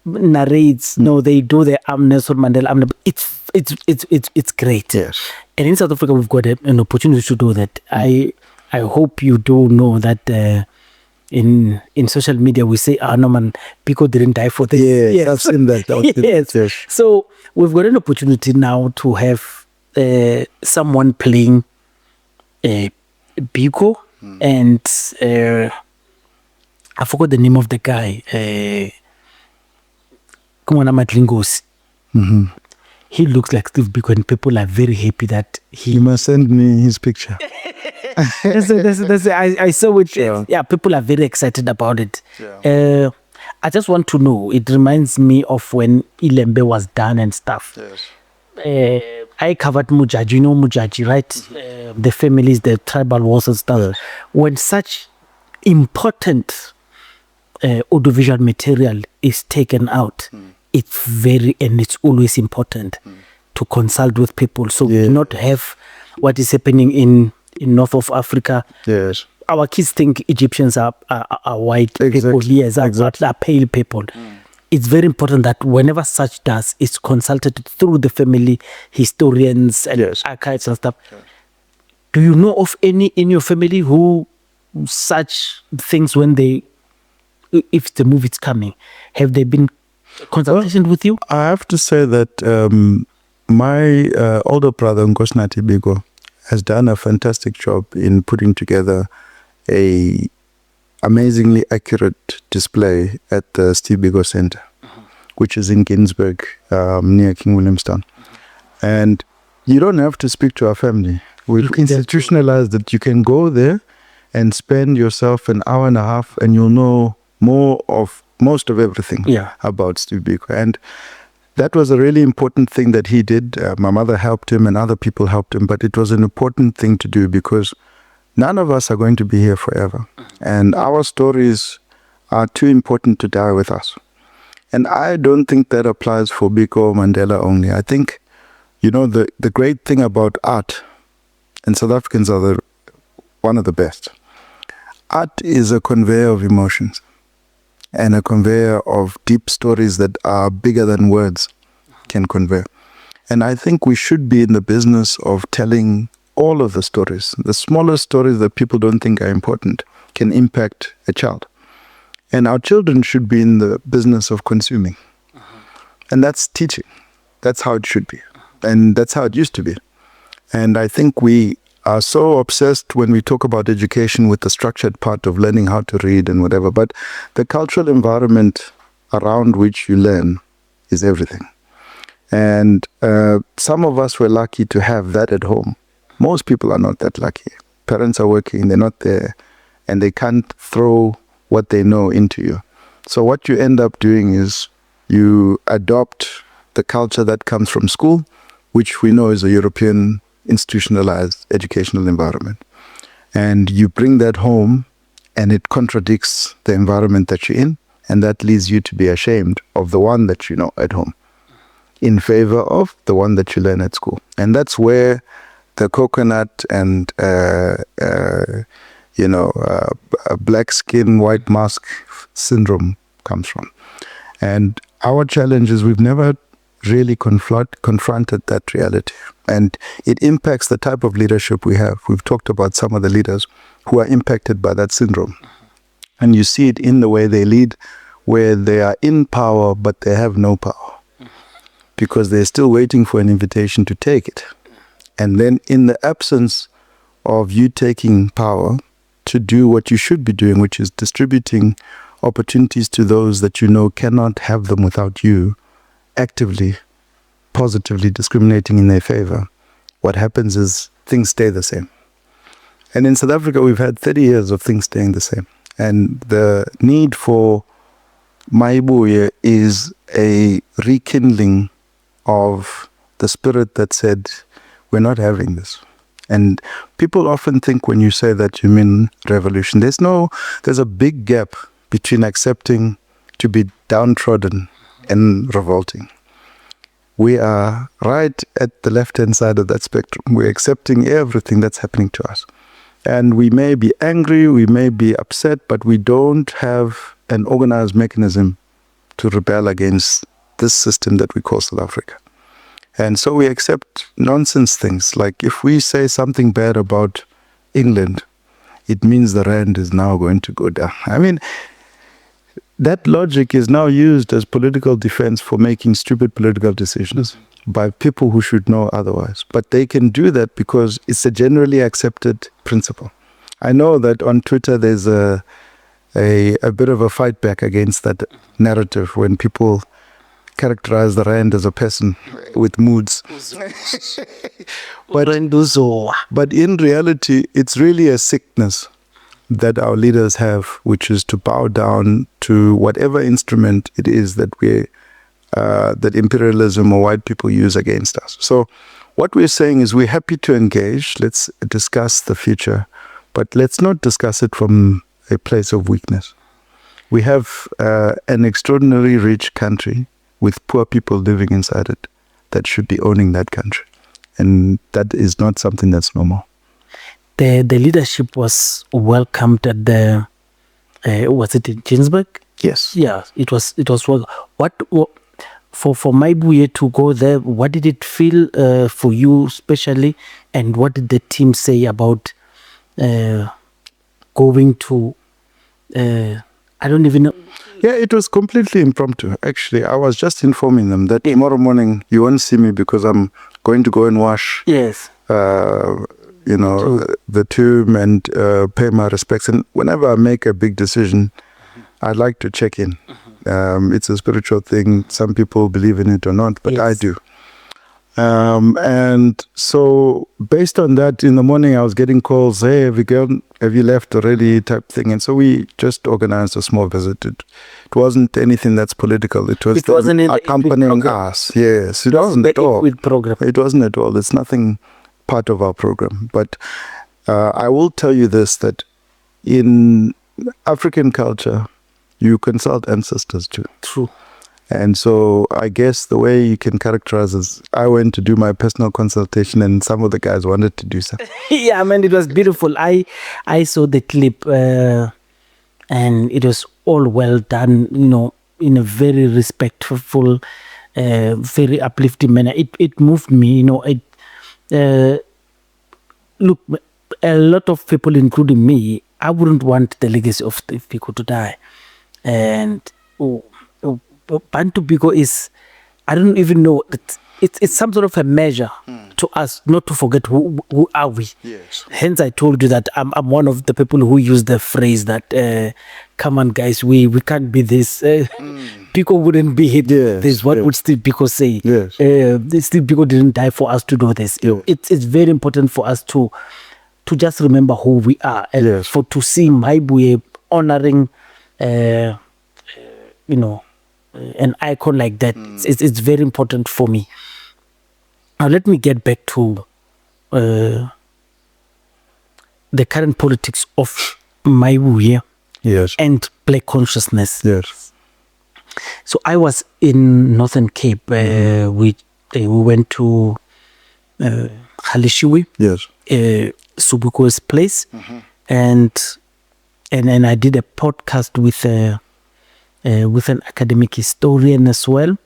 narrates. No, they do the Nelson Mandela. It's great. Yes. And in South Africa, we've got an opportunity to do that. I hope you do know that in social media we say, no man, Biko didn't die for this. Yes, I've seen that. Yes. So we've got an opportunity now to have someone playing Biko and I forgot the name of the guy. Kumana Matlingosi. He looks like Steve Biko and people are very happy that he... You must send me his picture. I saw it. Yeah, people are very excited about it. Yeah. I just want to know, it reminds me of when Ilembe was done and stuff. Yes. I covered Mujaji, you know Mujaji, right? The families, the tribal wars and stuff. Yes. When such important audiovisual material is taken out, it's always important to consult with people. So we do not have what is happening in North of Africa. Yes. Our kids think Egyptians are white people. Yes, are pale people. It's very important that whenever such does, it's consulted through the family historians and archives and stuff. Yes. Do you know of any in your family who such things if the movie's coming, have they been consultation with you? I have to say that my older brother, Nkosnati Biko, has done a fantastic job in putting together a amazingly accurate display at the Steve Biko Center, which is in Ginsberg, near King Williamstown. And you don't have to speak to our family. We've institutionalized that you can go there and spend yourself an hour and a half and you'll know most of everything about Steve Biko. And that was a really important thing that he did. My mother helped him and other people helped him, but it was an important thing to do because none of us are going to be here forever. And our stories are too important to die with us. And I don't think that applies for Biko Mandela only. I think, the great thing about art, and South Africans are one of the best. Art is a conveyor of emotions and a conveyor of deep stories that are bigger than words can convey. And I think we should be in the business of telling all of the stories. The smallest stories that people don't think are important can impact a child. And our children should be in the business of consuming. And that's teaching. That's how it should be. And that's how it used to be. And I think we are so obsessed when we talk about education with the structured part of learning how to read and whatever. But the cultural environment around which you learn is everything. And some of us were lucky to have that at home. Most people are not that lucky. Parents are working, they're not there, and they can't throw what they know into you. So what you end up doing is you adopt the culture that comes from school, which we know is a European institutionalized educational environment. And you bring that home and it contradicts the environment that you're in, and that leads you to be ashamed of the one that you know at home in favor of the one that you learn at school. And that's where the coconut and black skin, white mask syndrome comes from. And our challenge is we've never really confronted that reality. And it impacts the type of leadership we have. We've talked about some of the leaders who are impacted by that syndrome. And you see it in the way they lead, where they are in power, but they have no power. Because they're still waiting for an invitation to take it. And then in the absence of you taking power to do what you should be doing, which is distributing opportunities to those that you know cannot have them without you, actively, positively discriminating in their favor, what happens is things stay the same. And in South Africa, we've had 30 years of things staying the same. And the need for Mayibuye is a rekindling of the spirit that said, we're not having this. And people often think when you say that you mean revolution. There's a big gap between accepting to be downtrodden and revolting. We are right at the left-hand side of that spectrum. We're accepting everything that's happening to us. And we may be angry, we may be upset, but we don't have an organized mechanism to rebel against this system that we call South Africa. And so we accept nonsense things. Like if we say something bad about England, it means the rand is now going to go down. I mean, that logic is now used as political defense for making stupid political decisions by people who should know otherwise. But they can do that because it's a generally accepted principle. I know that on Twitter there's a bit of a fight back against that narrative when people characterize the rand as a person with moods. But in reality, it's really a sickness that our leaders have, which is to bow down to whatever instrument it is that that imperialism or white people use against us. So what we're saying is we're happy to engage. Let's discuss the future, but let's not discuss it from a place of weakness. We have an extraordinarily rich country with poor people living inside it that should be owning that country. And that is not something that's normal. The leadership was welcomed at the, was it in Ginsberg? Yes. Yeah, it was welcome. What for Mayibuye to go there, what did it feel for you especially? And what did the team say about going to, I don't even know. Yeah, it was completely impromptu. Actually, I was just informing them that tomorrow morning you won't see me because I'm going to go and wash. Yes. The tomb and pay my respects. And whenever I make a big decision, I'd like to check in. It's a spiritual thing. Some people believe in it or not, but yes. I do. And so based on that, in the morning I was getting calls, hey, have you left already, type thing. And so we just organized a small visit. It wasn't anything that's political. It was wasn't in the accompanying us. Yes, it wasn't at all. Program. It wasn't at all. It's nothing part of our program. But I will tell you this, that in African culture, you consult ancestors too. True. And so I guess the way you can characterize is I went to do my personal consultation and some of the guys wanted to do so. Yeah, man, it was beautiful. I saw the clip and it was all well done, in a very respectful, very uplifting manner. It moved me, look, a lot of people, including me, I wouldn't want the legacy of Steve Biko to die. And Bantu Biko is, I don't even know, it's some sort of a measure to us not to forget who are we. Yes. Hence I told you that I'm one of the people who use the phrase that come on guys, we can't be this. Biko wouldn't be it. Yes, This what would Steve Biko say? Yes. Steve Biko didn't die for us to do this. Yes. It's very important for us to just remember who we are, and Yes. to see Mayibuye honoring an icon like that. It's very important for me. Now let me get back to the current politics of Mayibuye Yes. and black consciousness. Yes. So I was in Northern Cape. We went to Halishiwe, Yes. Subuko's place, and I did a podcast with an academic historian as well.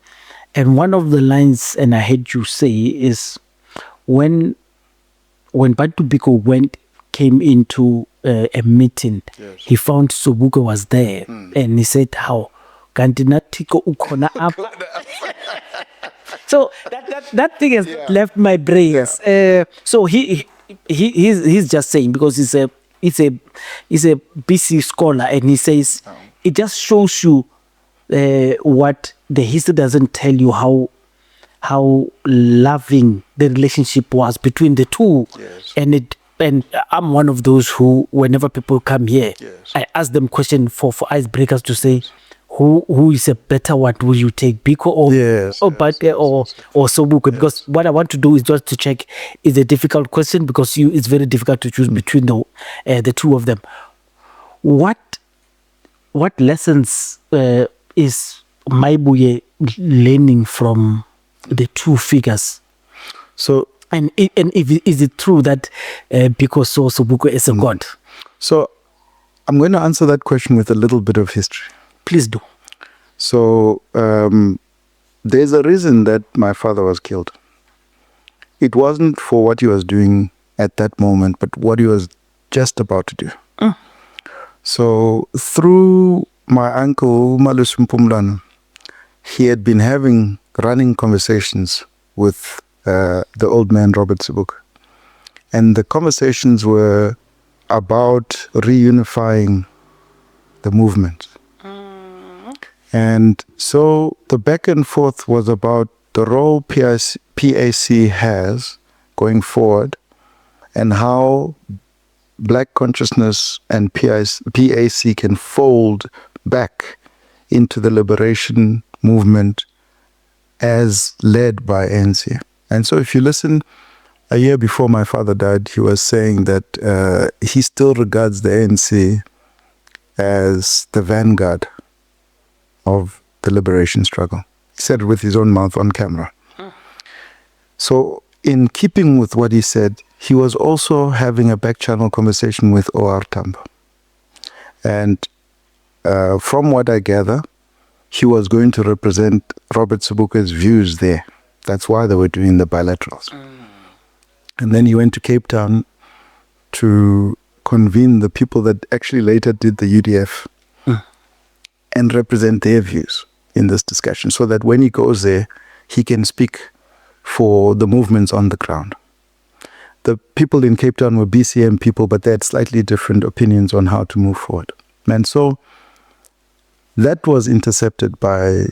And one of the lines, and I heard you say, is when Bantu Biko came into a meeting, Yes. he found Sobuko was there, and he said, "How Gantinatiko ukona up." So that thing has left my brain. Yeah. So he's just saying, because he's a BC scholar, and he says it just shows you what the history doesn't tell you, how loving the relationship was between the two. Yes. And I'm one of those who, whenever people come here, Yes. I ask them question for icebreakers to say, who is a better one? Will you take Biko or Yes, or yes, Bate or Sobuko? Because what I want to do is just to check is a difficult question, because it's very difficult to choose between the two of them. What lessons is Mayibuye learning from the two figures? So And is it true that Biko saw Sobuko as a god? So I'm going to answer that question with a little bit of history. Please do. So there's a reason that my father was killed. It wasn't for what he was doing at that moment, but what he was just about to do. So through my uncle Hlumelo, he had been having running conversations with the old man Robert Sobukwe. And the conversations were about reunifying the movement. And so the back and forth was about the role PAC has going forward, and how black consciousness and PAC can fold back into the liberation movement as led by ANC. And so if you listen, a year before my father died, he was saying that he still regards the ANC as the vanguard of the liberation struggle. He said it with his own mouth on camera. So in keeping with what he said, he was also having a back channel conversation with O.R. Tambo. And from what I gather, he was going to represent Robert Sobukwe's views there. That's why they were doing the bilaterals. And then he went to Cape Town to convene the people that actually later did the UDF and represent their views in this discussion, so that when he goes there, he can speak for the movements on the ground. The people in Cape Town were BCM people, but they had slightly different opinions on how to move forward. And so that was intercepted by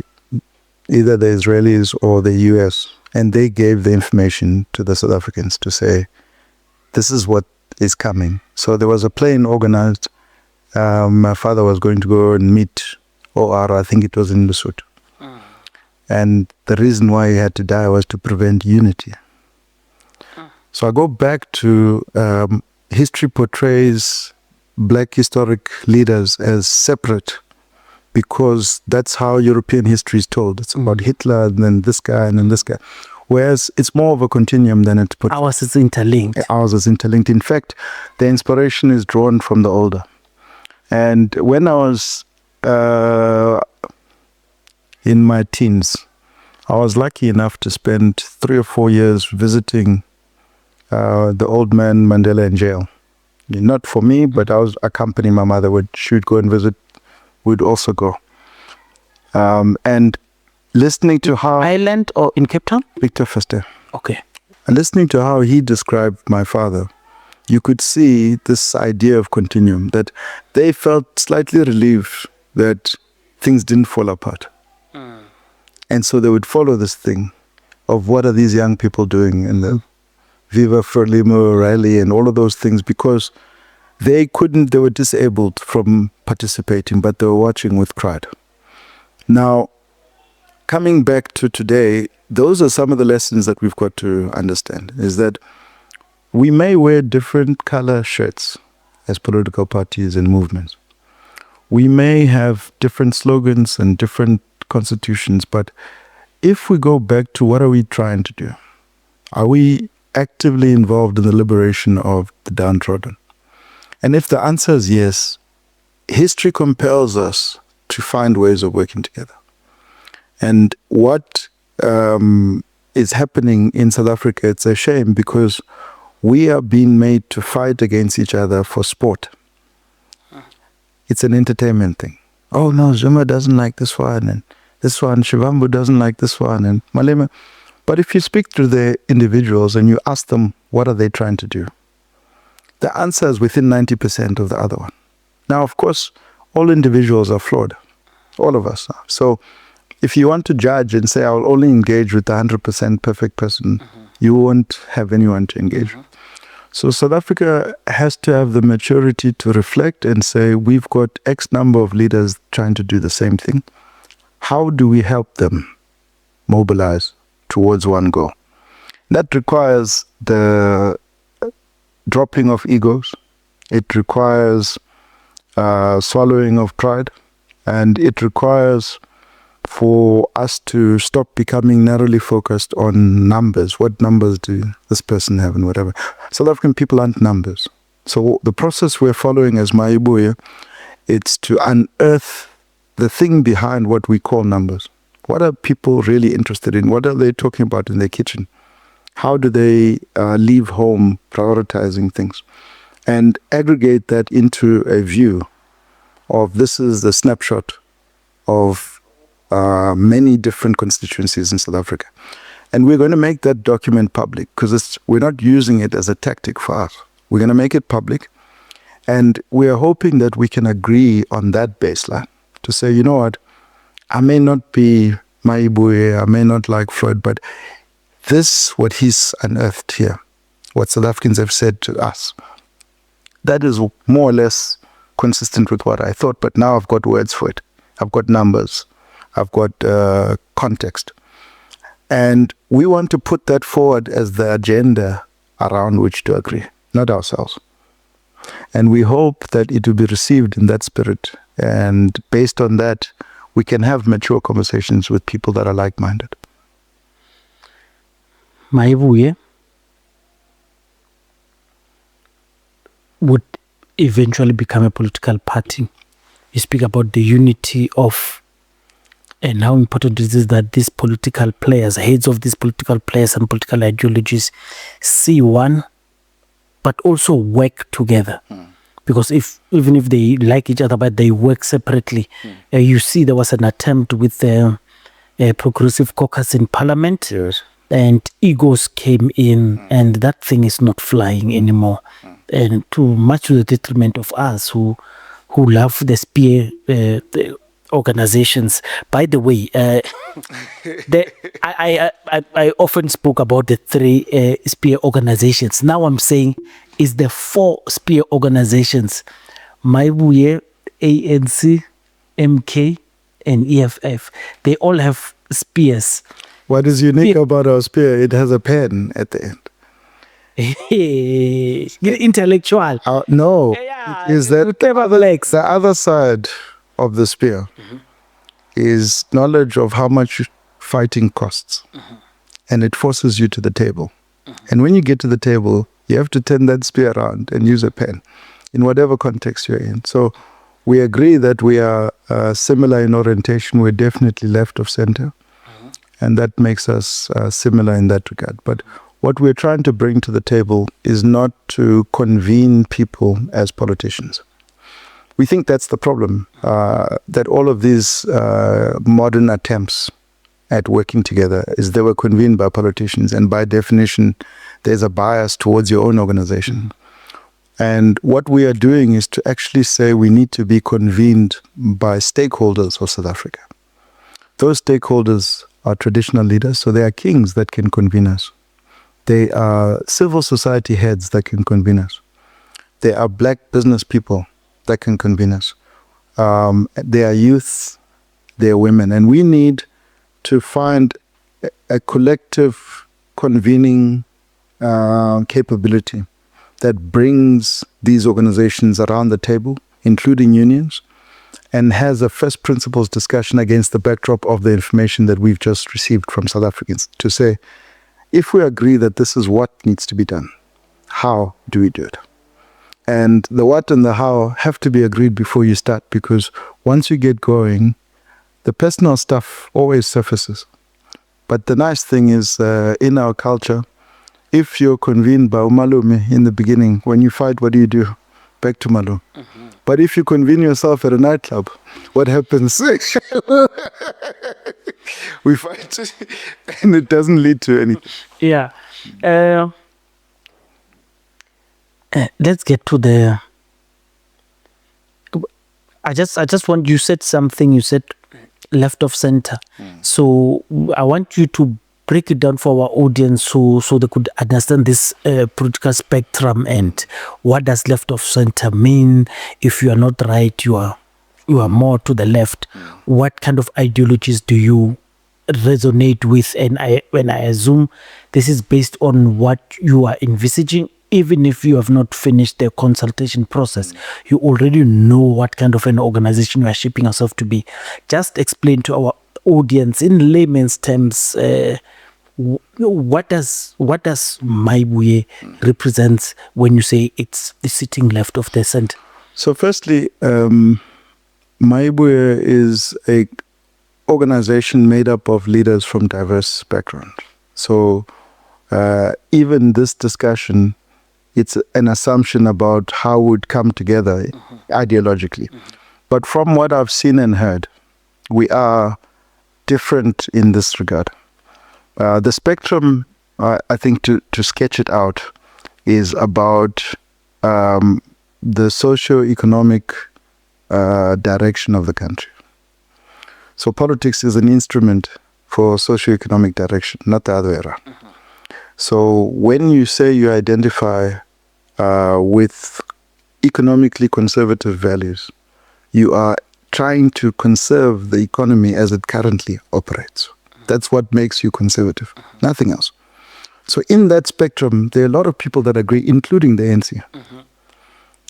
either the Israelis or the US. And they gave the information to the South Africans to say, this is what is coming. So there was a plane organized. My father was going to go and meet OR, I think it was in Lesotho. And the reason why he had to die was to prevent unity. So I go back to history portrays black historic leaders as separate because that's how European history is told. It's about Hitler and then this guy and then this guy. Whereas it's more of a continuum than it's portrayed. Ours is interlinked. Ours is interlinked. In fact, the inspiration is drawn from the older. And when I was in my teens, I was lucky enough to spend 3 or 4 years visiting the old man Mandela in jail. Not for me, but I was accompanying my mother. She would go and visit. We'd also go. And listening to how... Ireland or in Cape Town? Victor Verster. Okay. And listening to how he described my father, you could see this idea of continuum, that they felt slightly relieved that things didn't fall apart. And so they would follow this thing of what are these young people doing in the Viva Frelimo rally and all of those things, because they were disabled from participating, but they were watching with pride. Now, coming back to today, those are some of the lessons that we've got to understand, is that we may wear different color shirts as political parties and movements. We may have different slogans and different constitutions, but if we go back to what are we trying to do? Are we actively involved in the liberation of the downtrodden? And if the answer is yes, history compels us to find ways of working together. And what is happening in South Africa, it's a shame because we are being made to fight against each other for sport. It's an entertainment thing. Oh no, Zuma doesn't like this one, and this one, Shivambu doesn't like this one, and Malema. But if you speak to the individuals and you ask them what are they trying to do, the answer is within 90% of the other one. Now, of course, all individuals are flawed. All of us are. So if you want to judge and say, I'll only engage with the 100% perfect person, you won't have anyone to engage with. So South Africa has to have the maturity to reflect and say, we've got X number of leaders trying to do the same thing. How do we help them mobilize towards one goal? That requires the dropping of egos. It requires swallowing of pride. And it requires for us to stop becoming narrowly focused on numbers. What numbers do this person have and whatever. South African people aren't numbers. So the process we're following as Mayibuye, it's to unearth the thing behind what we call numbers. What are people really interested in? What are they talking about in their kitchen? How do they leave home prioritizing things? And aggregate that into a view of this is the snapshot of many different constituencies in South Africa. And we're going to make that document public because we're not using it as a tactic for us. We're going to make it public. And we are hoping that we can agree on that baseline to say, you know what, I may not be Mayibuye, I may not like Floyd, but this, what he's unearthed here, what South Africans have said to us, that is more or less consistent with what I thought, but now I've got words for it. I've got numbers. I've got context. And we want to put that forward as the agenda around which to agree, not ourselves. And we hope that it will be received in that spirit. And based on that, we can have mature conversations with people that are like-minded. Mayibuye would eventually become a political party. You speak about the unity of, and how important it is that these political players, heads of these political players and political ideologies, see one, but also work together. Because even if they like each other, but they work separately. You see there was an attempt with the Progressive Caucus in Parliament. Yes. And egos came in, and that thing is not flying anymore. And too much to the detriment of us who love the spear organizations. By the way, I often spoke about the 3 spear organizations. Now I'm saying is the 4 spear organizations: Mayibuye, ANC, MK, and EFF. They all have spears. What is unique about our spear? It has a pen at the end. Intellectual. No, Yeah, is that the other side of the spear is knowledge of how much fighting costs. And it forces you to the table. And when you get to the table, you have to turn that spear around and use a pen in whatever context you're in. So we agree that we are similar in orientation. We're definitely left of center. And that makes us similar in that regard. But what we're trying to bring to the table is not to convene people as politicians. We think that's the problem, that all of these modern attempts at working together is they were convened by politicians, and by definition, there's a bias towards your own organization. And what we are doing is to actually say we need to be convened by stakeholders of South Africa. Those stakeholders are traditional leaders, so they are kings that can convene us. They are civil society heads that can convene us. They are black business people that can convene us. They are youth, they are women. And we need to find a collective convening capability that brings these organizations around the table, including unions, and has a first principles discussion against the backdrop of the information that we've just received from South Africans to say, if we agree that this is what needs to be done, how do we do it? And the what and the how have to be agreed before you start, because once you get going, the personal stuff always surfaces. But the nice thing is, in our culture, if you're convened by umalume in the beginning, when you fight, what do? Back to Malu. But if you convene yourself at a nightclub, what happens? We fight, and it doesn't lead to anything. Yeah. Let's get to the. I just want, you said something. You said left of center. So I want you to break it down for our audience so they could understand this political spectrum and what does left of center mean. If you are not right, you are more to the left. What kind of ideologies do you resonate with? And when I assume this is based on what you are envisaging, even if you have not finished the consultation process, you already know what kind of an organization you are shaping yourself to be. Just explain to our audience in layman's terms, what does Mayibuye represent when you say it's the sitting left of the center? So firstly, Mayibuye is a organization made up of leaders from diverse backgrounds. So even this discussion, it's an assumption about how we'd come together ideologically. But from what I've seen and heard, we are different in this regard. The spectrum, I think to sketch it out, is about the socio-economic direction of the country. So politics is an instrument for socio-economic direction, not the other way around. So when you say you identify with economically conservative values, you are trying to conserve the economy as it currently operates. That's what makes you conservative, nothing else. So in that spectrum, there are a lot of people that agree, including the ANC.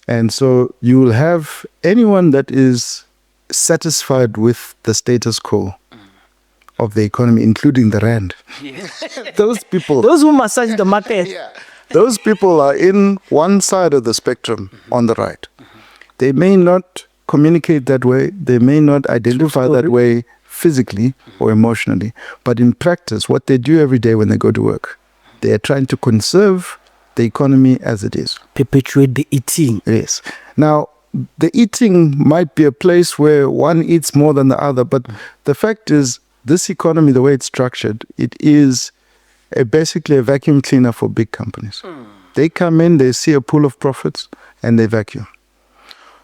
And so you will have anyone that is satisfied with the status quo of the economy, including the rand. Those people, those who massage the market, those people are in one side of the spectrum on the right. They may not communicate that way, they may not identify that way physically or emotionally, but in practice, what they do every day when they go to work, they are trying to conserve the economy as it is. Perpetuate the eating. Yes. Now, the eating might be a place where one eats more than the other, but the fact is, this economy, the way it's structured, it is basically a vacuum cleaner for big companies. They come in, they see a pool of profits, and they vacuum.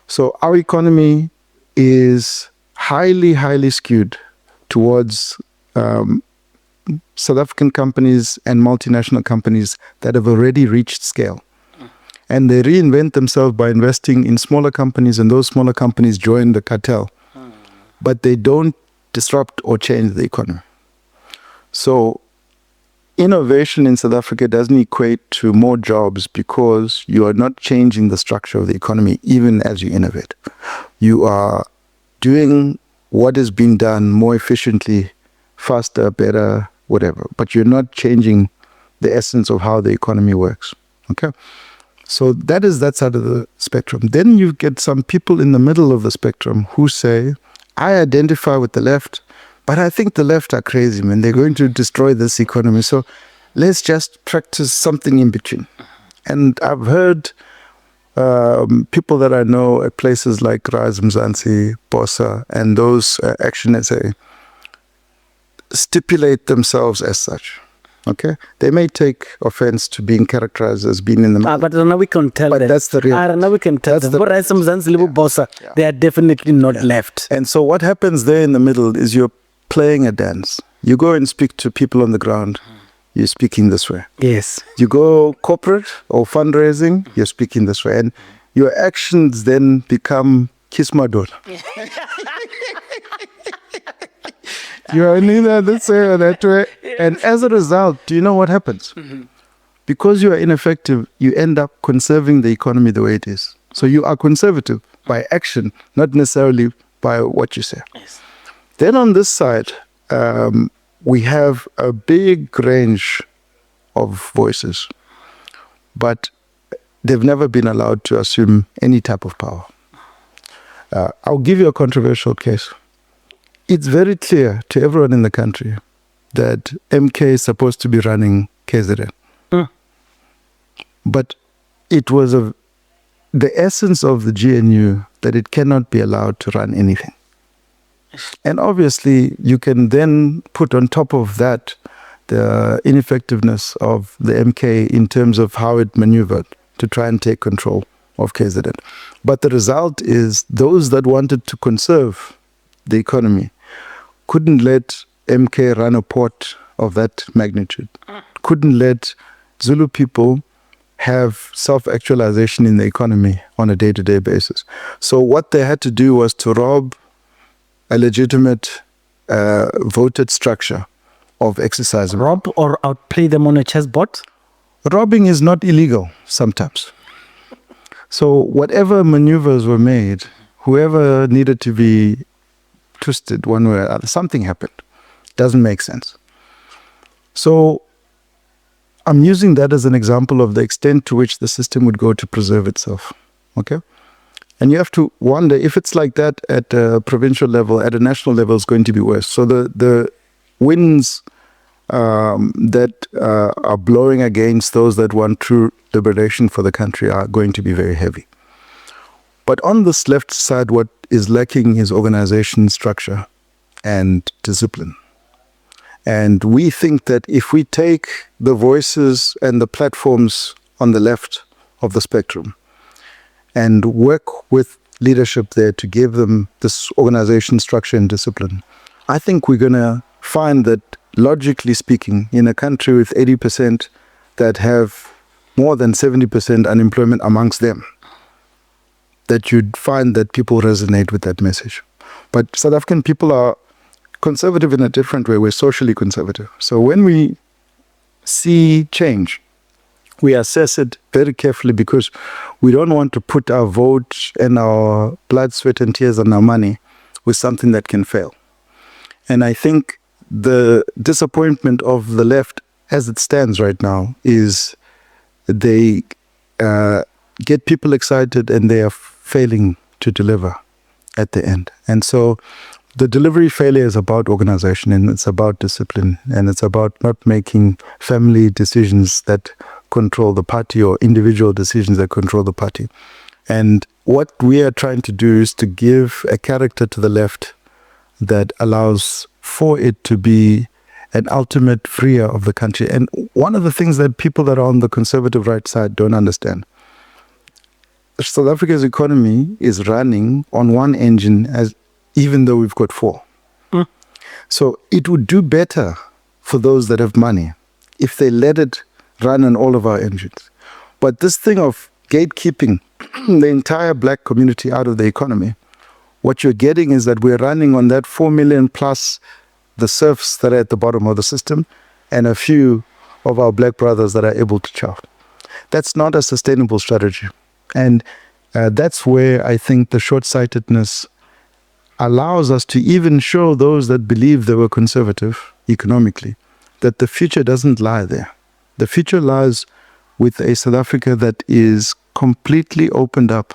So our economy is highly skewed towards South African companies and multinational companies that have already reached scale. And they reinvent themselves by investing in smaller companies, and those smaller companies join the cartel. But they don't disrupt or change the economy. So innovation in South Africa doesn't equate to more jobs because you are not changing the structure of the economy even as you innovate. You are doing what is being done more efficiently, faster, better, whatever. But you're not changing the essence of how the economy works. Okay? So that is that side of the spectrum. Then you get some people in the middle of the spectrum who say, I identify with the left, but I think the left are crazy, man. They're going to destroy this economy. So let's just practice something in between. And I've heard people that I know at places like Rise Mzansi, Bosa, and those Action SA stipulate themselves as such. Okay, they may take offense to being characterized as being in the middle. But now we can tell but them. That's the real. Now we can tell them. For some Bosa, they are definitely not left. And so what happens there in the middle is you're playing a dance. You go and speak to people on the ground, you're speaking this way. Yes. You go corporate or fundraising, you're speaking this way. And your actions then become kismadol. You are neither this way or that way. And as a result, do you know what happens? Because you are ineffective, you end up conserving the economy the way it is. So you are conservative by action, not necessarily by what you say. Yes. Then on this side, we have a big range of voices, but they've never been allowed to assume any type of power. I'll give you a controversial case. It's very clear to everyone in the country that MK is supposed to be running KZN. But it was the essence of the GNU that it cannot be allowed to run anything. And obviously, you can then put on top of that the ineffectiveness of the MK in terms of how it maneuvered to try and take control of KZN. But the result is those that wanted to conserve the economy couldn't let MK run a port of that magnitude, couldn't let Zulu people have self-actualization in the economy on a day-to-day basis. So what they had to do was to rob a legitimate voted structure of exercising. Rob or outplay them on a chessboard? Robbing is not illegal sometimes. So whatever maneuvers were made, whoever needed to be twisted one way or other, something happened. Doesn't make sense. So I'm using that as an example of the extent to which the system would go to preserve itself. Okay? And you have to wonder if it's like that at a provincial level, at a national level, it's going to be worse. So the winds that are blowing against those that want true liberation for the country are going to be very heavy. But on this left side, what is lacking is organization, structure, and discipline. And we think that if we take the voices and the platforms on the left of the spectrum and work with leadership there to give them this organization, structure, and discipline, I think we're going to find that, logically speaking, in a country with 80% that have more than 70% unemployment amongst them, that you'd find that people resonate with that message. But South African people are conservative in a different way. We're socially conservative. So when we see change, we assess it very carefully because we don't want to put our vote and our blood, sweat, and tears and our money with something that can fail. And I think the disappointment of the left as it stands right now is they get people excited and they are failing to deliver at the end. And so the delivery failure is about organization, and it's about discipline, and it's about not making family decisions that control the party or individual decisions that control the party. And what we are trying to do is to give a character to the left that allows for it to be an ultimate freer of the country. And one of the things that people that are on the conservative right side don't understand, South Africa's economy is running on one engine even though we've got 4. So it would do better for those that have money if they let it run on all of our engines. But this thing of gatekeeping the entire black community out of the economy, what you're getting is that we're running on that 4 million plus the serfs that are at the bottom of the system and a few of our black brothers that are able to chow. That's not a sustainable strategy. And that's where I think the short-sightedness allows us to even show those that believe they were conservative economically that the future doesn't lie there. The future lies with a South Africa that is completely opened up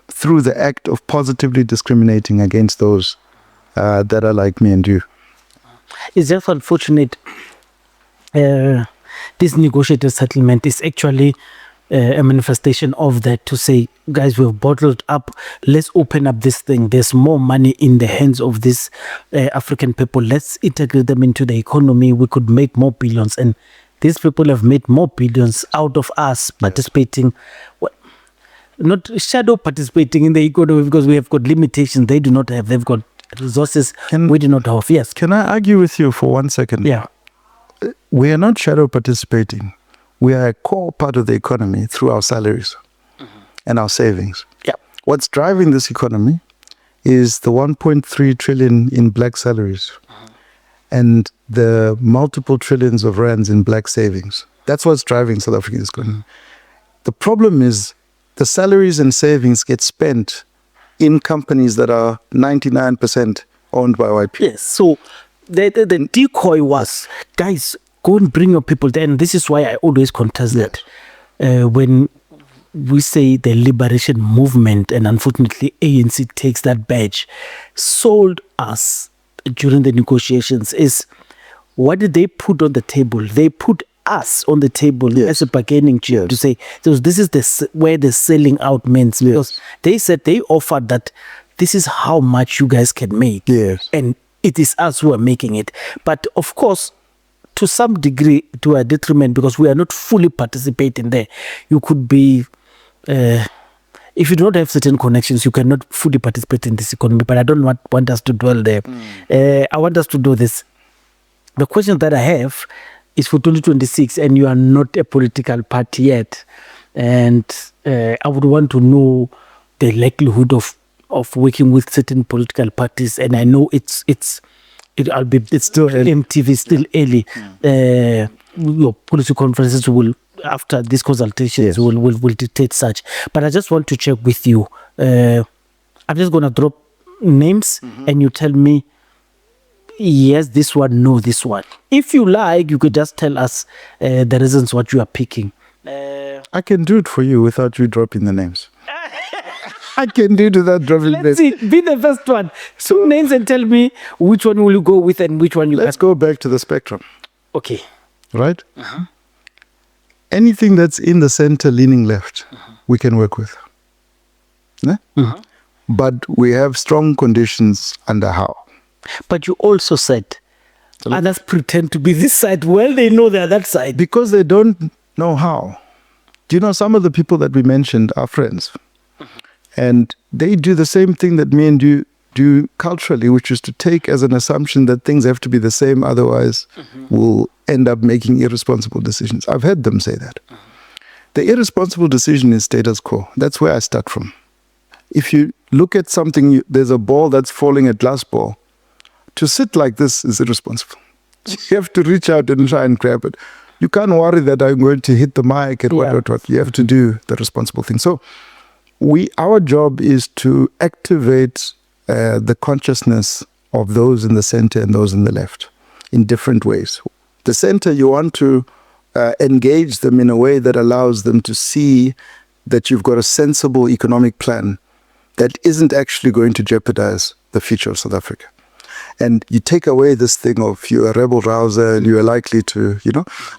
through the act of positively discriminating against those that are like me and you. It's just unfortunate. This negotiated settlement is actually a manifestation of that, to say, guys, we've bottled up, let's open up this thing. There's more money in the hands of these African people. Let's integrate them into the economy. We could make more billions. And these people have made more billions out of us participating, not shadow participating in the economy, because we have got limitations they do not have. They've got resources we do not have. Yes. Can I argue with you for 1 second? Yeah. We are not shadow participating. We are a core part of the economy through our salaries and our savings. Yeah. What's driving this economy is the 1.3 trillion in black salaries and the multiple trillions of rands in black savings. That's what's driving South Africa's economy. The problem is the salaries and savings get spent in companies that are 99% owned by white people. Yes. So the decoy was, guys, go and bring your people there. And this is why I always contest that. When we say the liberation movement, and unfortunately ANC takes that badge, sold us during the negotiations, is what did they put on the table? They put us on the table as a bargaining chip to say, so this is where the selling out means. Because they said, they offered that this is how much you guys can make. Yes. And it is us who are making it. But of course, to some degree, to a detriment, because we are not fully participating there. You could be, if you do not have certain connections, you cannot fully participate in this economy. But I don't want us to dwell there. I want us to do this. The question that I have is for 2026, and you are not a political party yet. And I would want to know the likelihood of working with certain political parties. And I know it's still early. MTV, still early. Your policy conferences will, after these consultations, will dictate such. But I just want to check with you. I'm just going to drop names and you tell me, yes, this one, no, this one. If you like, you could just tell us the reasons what you are picking. I can do it for you without you dropping the names. I can do it without dropping the names. Let's see, be the first one. Two names and tell me which one will you go with and which one you Let's go back to the spectrum. Okay. Right? Anything that's in the center leaning left, we can work with. Yeah? But we have strong conditions under how. But you also said others pretend to be this side. Well, they know they're that side. Because they don't know how. Do you know, some of the people that we mentioned are friends. And they do the same thing that me and you do culturally, which is to take as an assumption that things have to be the same, otherwise we'll end up making irresponsible decisions. I've heard them say that. The irresponsible decision is status quo. That's where I start from. If you look at something, there's a ball that's falling, a glass ball. To sit like this is irresponsible. You have to reach out and try and grab it. You can't worry that I'm going to hit the mic and what. You have to do the responsible thing. So our job is to activate the consciousness of those in the center and those in the left in different ways. The center, you want to engage them in a way that allows them to see that you've got a sensible economic plan that isn't actually going to jeopardize the future of South Africa. And you take away this thing of you're a rebel rouser and you are likely to,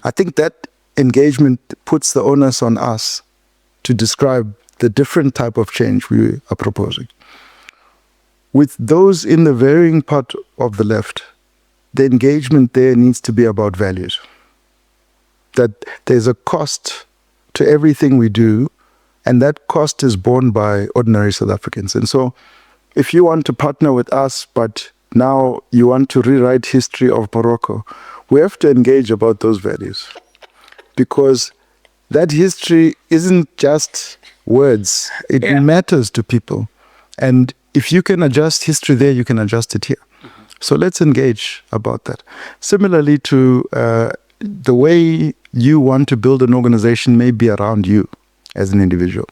I think that engagement puts the onus on us to describe the different type of change we are proposing. With those in the varying part of the left, the engagement there needs to be about values. That there's a cost to everything we do, and that cost is borne by ordinary South Africans. And so if you want to partner with us, but now you want to rewrite history of Morocco, we have to engage about those values. Because that history isn't just words. It matters to people. And if you can adjust history there, you can adjust it here. So let's engage about that. Similarly to the way you want to build an organization may be around you as an individual.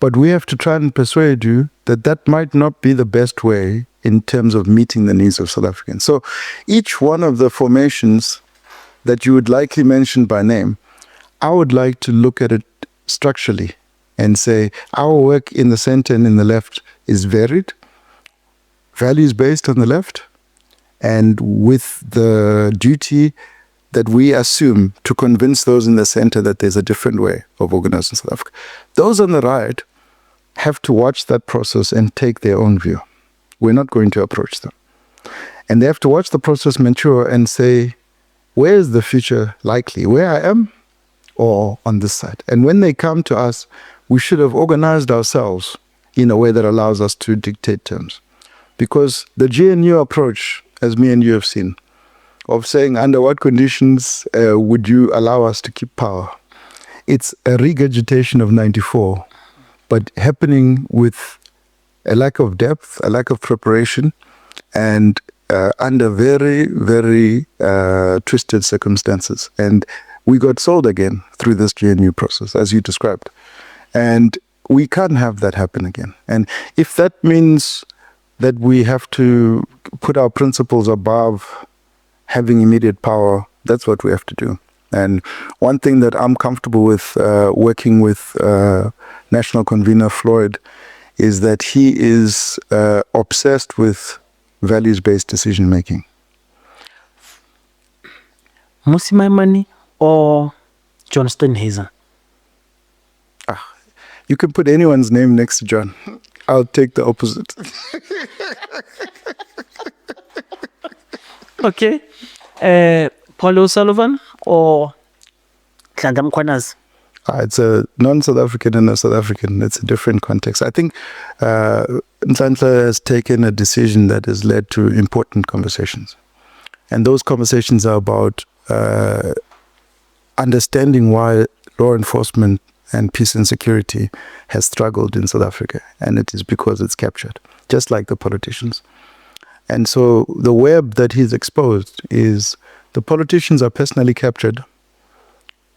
But we have to try and persuade you that that might not be the best way in terms of meeting the needs of South Africans. So each one of the formations that you would likely mention by name, I would like to look at it structurally and say our work in the center and in the left is varied, values based on the left, and with the duty that we assume to convince those in the center that there's a different way of organizing South Africa. Those on the right have to watch that process and take their own view. We're not going to approach them. And they have to watch the process mature and say, where is the future likely? Where I am or on this side? And when they come to us, we should have organized ourselves in a way that allows us to dictate terms. Because the GNU approach, as me and you have seen, of saying under what conditions would you allow us to keep power, it's a regurgitation of 94, but happening with a lack of depth, a lack of preparation, and under very, very twisted circumstances. And we got sold again through this GNU process, as you described. And we can't have that happen again. And if that means that we have to put our principles above having immediate power, that's what we have to do. And one thing that I'm comfortable with working with National Convener Floyd is that he is obsessed with values-based decision-making. Mmusi Maimane or Johnston Hazen? You can put anyone's name next to John. I'll take the opposite. Okay. Paul O'Sullivan or Nhlanhla Mkhwanazi? It's a non-South African and a South African. It's a different context. I think Nhlanhla has taken a decision that has led to important conversations. And those conversations are about understanding why law enforcement and peace and security has struggled in South Africa. And it is because it's captured, just like the politicians. And so the web that he's exposed is the politicians are personally captured,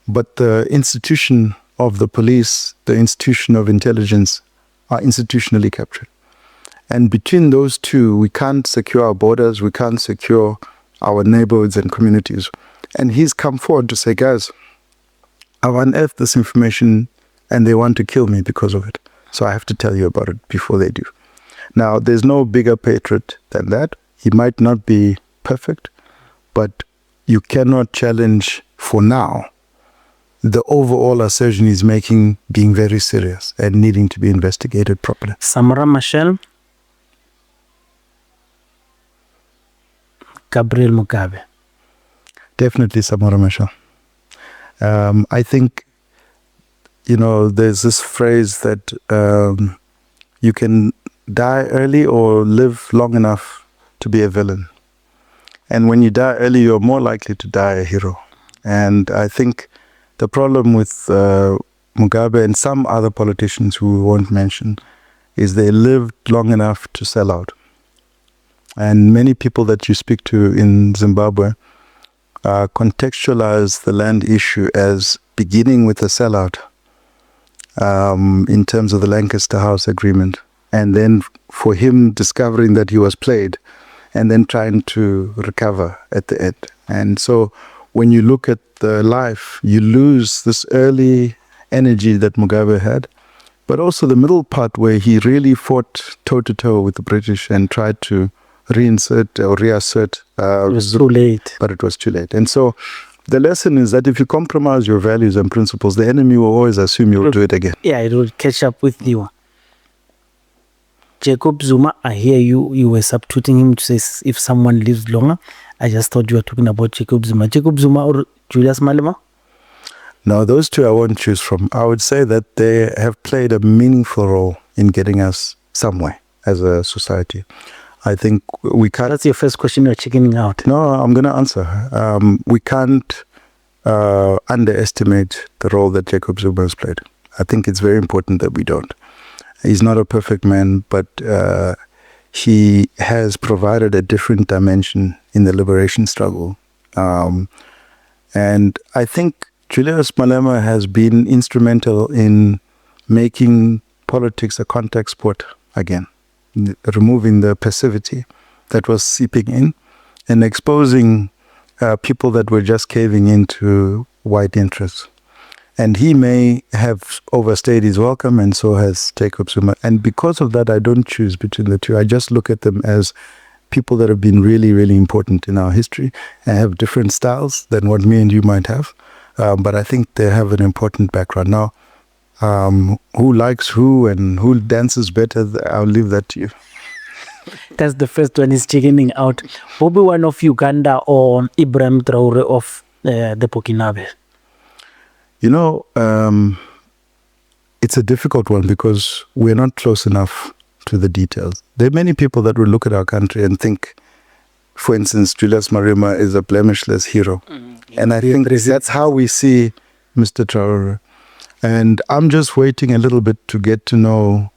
but the institution of the police, the institution of intelligence are institutionally captured. And between those two, we can't secure our borders, we can't secure our neighborhoods and communities. And he's come forward to say, guys, I've unearthed this information and they want to kill me because of it. So I have to tell you about it before they do. Now, there's no bigger patriot than that. He might not be perfect, but you cannot challenge for now the overall assertion he's making being very serious and needing to be investigated properly. Samora Machel, Gabriel Mugabe. Definitely Samora Machel. I think, there's this phrase that you can die early or live long enough to be a villain. And when you die early, you're more likely to die a hero. And I think the problem with Mugabe and some other politicians who we won't mention is they lived long enough to sell out. And many people that you speak to in Zimbabwe contextualize the land issue as beginning with a sellout in terms of the Lancaster House Agreement. And then for him discovering that he was played and then trying to recover at the end. And so when you look at the life, you lose this early energy that Mugabe had, but also the middle part where he really fought toe-to-toe with the British and tried to reinsert or reassert. It was too late. But it was too late. And so the lesson is that if you compromise your values and principles, the enemy will always assume you'll do it again. Yeah, it will catch up with you. Jacob Zuma, I hear you were substituting him to say if someone lives longer. I just thought you were talking about Jacob Zuma. Jacob Zuma or Julius Malema? No, those two I won't choose from. I would say that they have played a meaningful role in getting us somewhere as a society. I think we can't... That's your first question, you're chickening out. No, I'm going to answer. We can't underestimate the role that Jacob Zuma has played. I think it's very important that we don't. He's not a perfect man, but he has provided a different dimension in the liberation struggle. And I think Julius Malema has been instrumental in making politics a contact sport again, removing the passivity that was seeping in and exposing people that were just caving into white interests. And he may have overstayed his welcome, and so has Jacob Zuma. And because of that, I don't choose between the two. I just look at them as people that have been really, really important in our history and have different styles than what me and you might have. But I think they have an important background. Now, who likes who and who dances better, I'll leave that to you. That's the first one, is chickening out. Bobby one of Uganda or Ibrahim Traore of the Burkinabe? You know, it's a difficult one because we're not close enough to the details. There are many people that will look at our country and think, for instance, Julius Malema is a blemishless hero. And I think that's how we see Mr. Traore. And I'm just waiting a little bit to get to know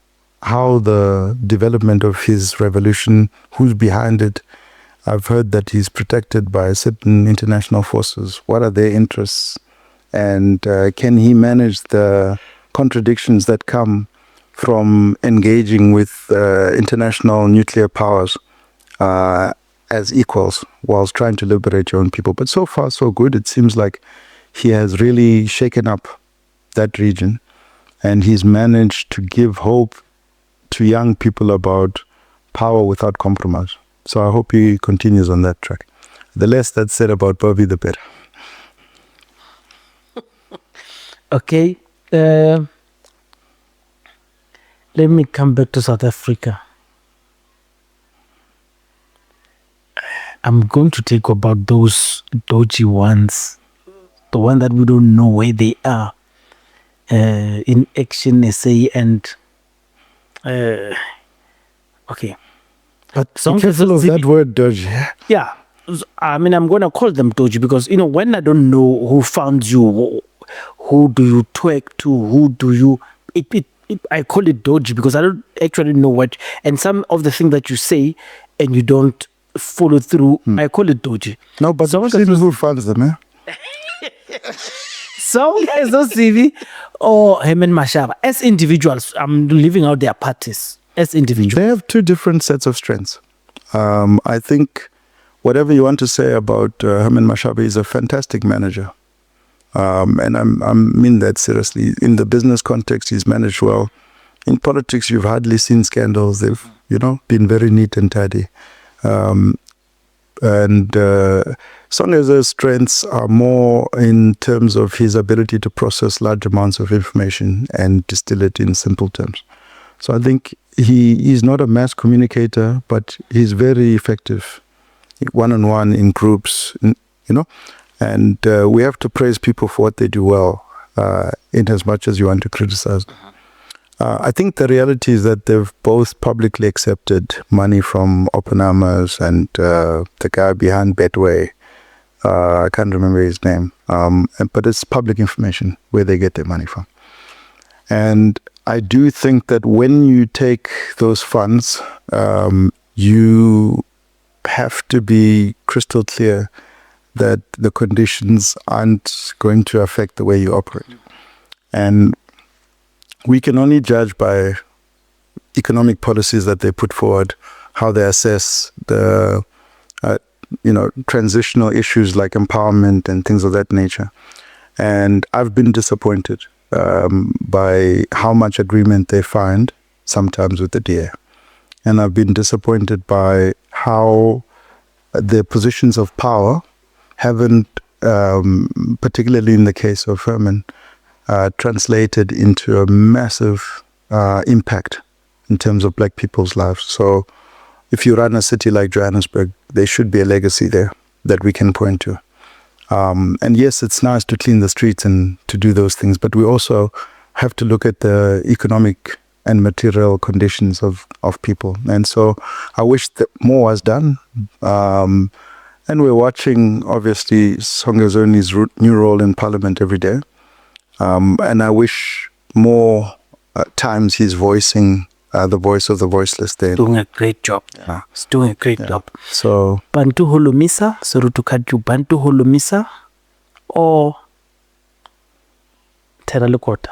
how the development of his revolution, who's behind it. I've heard that he's protected by certain international forces. What are their interests? And can he manage the contradictions that come from engaging with international nuclear powers as equals whilst trying to liberate your own people? But so far, so good. It seems like he has really shaken up that region, and he's managed to give hope to young people about power without compromise. So I hope he continues on that track. The less that's said about Bobby, the better. Okay. Let me come back to South Africa. I'm going to take about those dodgy ones, the one that we don't know where they are, in Action SA and okay. But be careful of that word, dodgy. Yeah, I mean, I'm going to call them dodgy because, you know, when I don't know who found you, who do you twerk to, who do you... I call it dodgy because I don't actually know what... And some of the things that you say and you don't follow through, I call it dodgy. No, but so who funds them, eh? Some guys don't see me or Helen Mashaba. As individuals, I'm leaving out their parties. As individuals. They have two different sets of strengths. I think whatever you want to say about Herman Mashaba, he's a fantastic manager. And I mean that seriously. In the business context, he's managed well. In politics, you've hardly seen scandals. They've, been very neat and tidy. Songeza's strengths are more in terms of his ability to process large amounts of information and distill it in simple terms. So I think he is not a mass communicator, but he's very effective one-on-one in groups, and we have to praise people for what they do well, in as much as you want to criticize. I think the reality is that they've both publicly accepted money from Oppenheimer's and the guy behind Betway. I can't remember his name, but it's public information where they get their money from. And I do think that when you take those funds, you have to be crystal clear that the conditions aren't going to affect the way you operate. And we can only judge by economic policies that they put forward, how they assess the transitional issues like empowerment and things of that nature. And I've been disappointed by how much agreement they find sometimes with the DA. And I've been disappointed by how the positions of power haven't, particularly in the case of Herman, translated into a massive impact in terms of black people's lives. So if you run a city like Johannesburg, there should be a legacy there that we can point to. And yes, it's nice to clean the streets and to do those things, but we also have to look at the economic and material conditions of people. And so I wish that more was done. And we're watching, obviously, Songazoni's new role in Parliament every day. And I wish more times he's voicing the voice of the voiceless there. Doing a great job. Yeah. He's doing a great job. So, Bantu Holomisa, Sorutu Kaju, Bantu Holomisa, or Terra Lukota?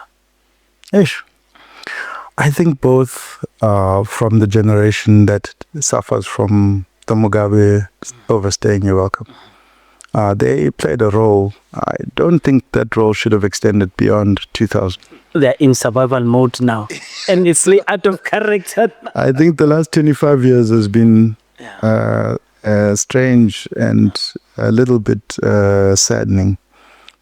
ish. I think both are from the generation that suffers from the Mugabe overstaying your welcome. They played a role. I don't think that role should have extended beyond 2000. They're in survival mode now. And it's out of character. I think the last 25 years has been strange and a little bit saddening,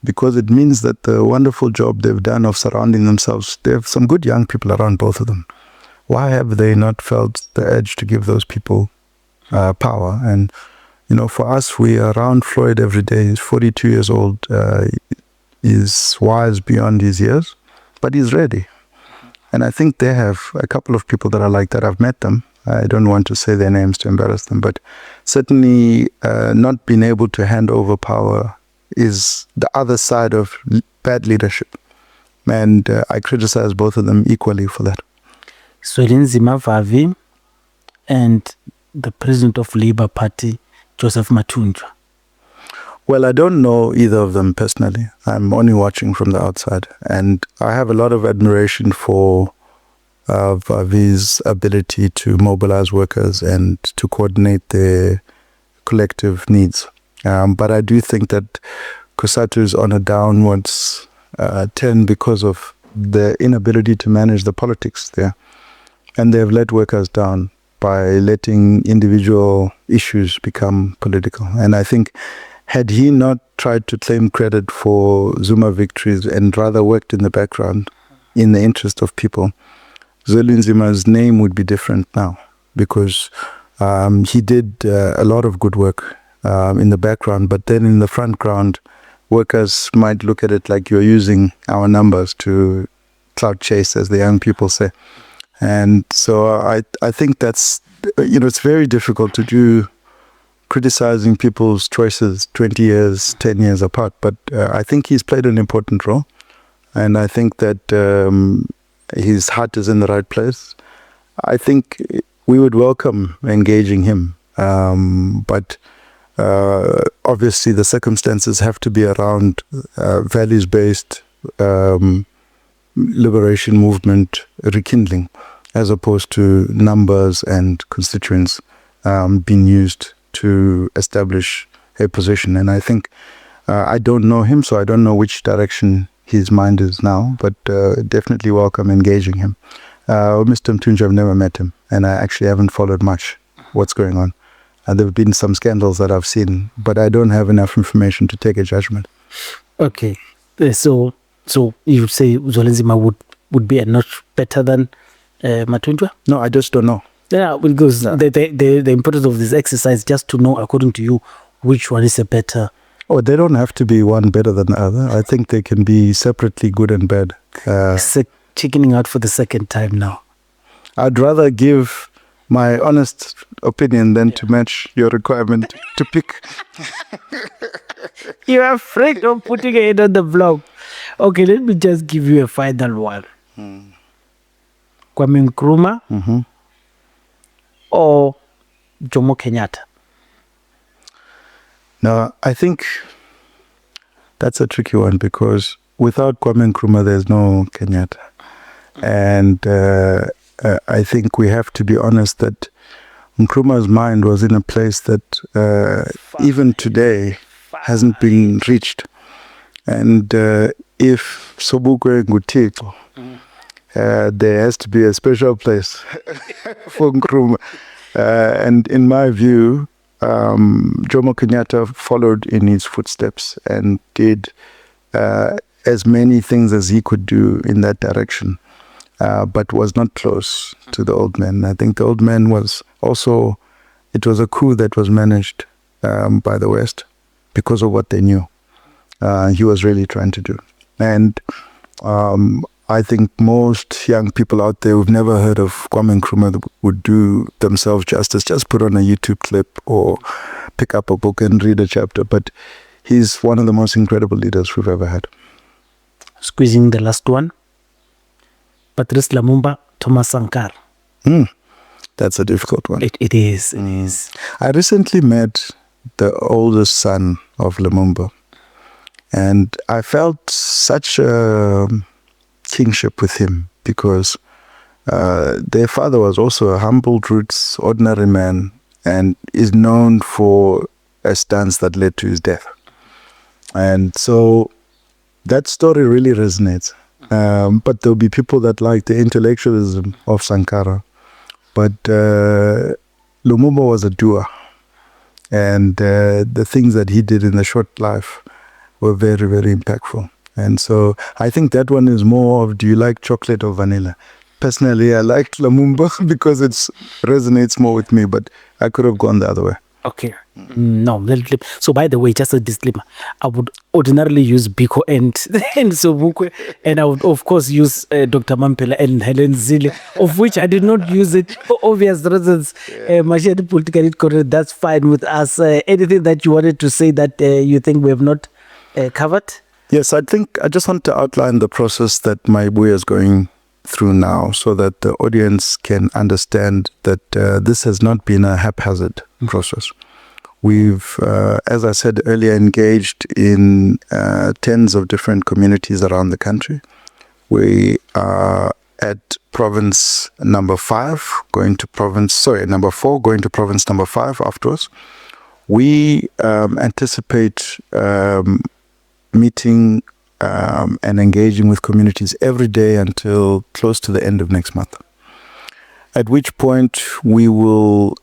because it means that the wonderful job they've done of surrounding themselves, they have some good young people around, both of them. Why have they not felt the urge to give those people power? And for us, we are around Floyd every day. He's 42 years old. He's wise beyond his years, but he's ready. And I think they have a couple of people that are like that. I've met them. I don't want to say their names to embarrass them, but certainly not being able to hand over power is the other side of bad leadership. And I criticize both of them equally for that. Zwelinzima Vavi and the president of Labour Party, Joseph Mathunjwa. Well, I don't know either of them personally. I'm only watching from the outside. And I have a lot of admiration for Vavi's ability to mobilize workers and to coordinate their collective needs. But I do think that COSATU is on a downwards turn because of the inability to manage the politics there. And they've let workers down by letting individual issues become political. And I think had he not tried to claim credit for Zuma victories and rather worked in the background in the interest of people, Zwelinzima's name would be different now, because he did a lot of good work in the background, but then in the front ground, workers might look at it like you're using our numbers to clout chase, as the young people say. And so I think that's, it's very difficult to do criticizing people's choices 20 years, 10 years apart. But I think he's played an important role. And I think that his heart is in the right place. I think we would welcome engaging him. But obviously the circumstances have to be around values-based liberation movement rekindling, as opposed to numbers and constituents being used to establish a position. And I think I don't know him, so I don't know which direction his mind is now, but definitely welcome engaging him. Mr. Mthunjwa, I've never met him, and I actually haven't followed much what's going on. There have been some scandals that I've seen, but I don't have enough information to take a judgment. Okay, so you say Zwelinzima would be a notch better than Mathunjwa? No, I just don't know. Yeah, because the importance of this exercise, just to know, according to you, which one is a better. Oh, they don't have to be one better than the other. I think they can be separately good and bad. Chickening out for the second time now. I'd rather give my honest opinion than to match your requirement to pick. You're afraid of putting it on the vlog. Okay, let me just give you a final one. Kwame Nkrumah or Jomo Kenyatta? Now, I think that's a tricky one, because without Kwame Nkrumah, there's no Kenyatta. And I think we have to be honest that Nkrumah's mind was in a place that even today hasn't been reached. And if Sobukwe Ngutiko, there has to be a special place for Nkrumah. And in my view, Jomo Kenyatta followed in his footsteps and did as many things as he could do in that direction, but was not close to the old man. I think the old man was also, it was a coup that was managed by the West because of what they knew he was really trying to do. And I think most young people out there who've never heard of Kwame Nkrumah would do themselves justice. Just put on a YouTube clip or pick up a book and read a chapter. But he's one of the most incredible leaders we've ever had. Squeezing the last one. Patrice Lumumba, Thomas Sankara. That's a difficult one. It is. It is. I recently met the oldest son of Lumumba, and I felt such a kingship with him because their father was also a humble roots, ordinary man, and is known for a stance that led to his death. And so that story really resonates. But there'll be people that like the intellectualism of Sankara. But Lumumba was a doer. And the things that he did in the short life were very, very impactful. And so I think that one is more of, do you like chocolate or vanilla? Personally, I liked Lumumba because it resonates more with me, but I could have gone the other way. Okay. No. So, by the way, just a disclaimer. I would ordinarily use Biko and Sobukwe, and I would, of course, use Dr. Mamphela and Helen Zille, of which I did not use it for obvious reasons. Mashiane Politicallyincorrect, that's fine with us. Anything that you wanted to say that you think we have not covered? Yes, I think I just want to outline the process that Mayibuye is going through now so that the audience can understand that this has not been a haphazard process. We've, as I said earlier, engaged in tens of different communities around the country. We are at province number 4, going to province number 5 afterwards. We anticipate meeting and engaging with communities every day until close to the end of next month. At which point we will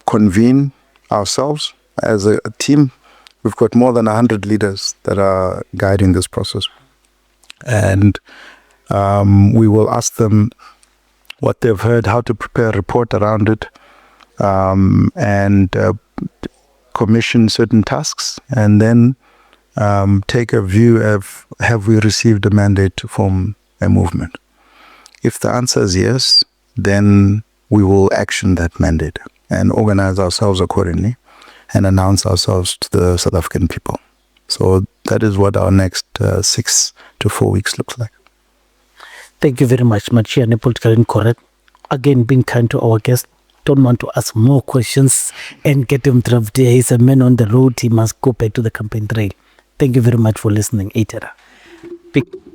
convene ourselves as a team. We've got more than 100 leaders that are guiding this process. And we will ask them what they've heard, how to prepare a report around it, and commission certain tasks, and then take a view of, have we received a mandate to form a movement? If the answer is yes, then we will action that mandate and organize ourselves accordingly and announce ourselves to the South African people. So that is what our next 6 to 4 weeks looks like. Thank you very much, Mashiane Politicallyincorrect. Again, being kind to our guest. Don't want to ask more questions and get him trapped there. He's a man on the road. He must go back to the campaign trail. Thank you very much for listening, Eitera.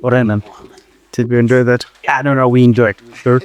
All right, man. Did we enjoy that? Yeah, no, we enjoyed. Sure.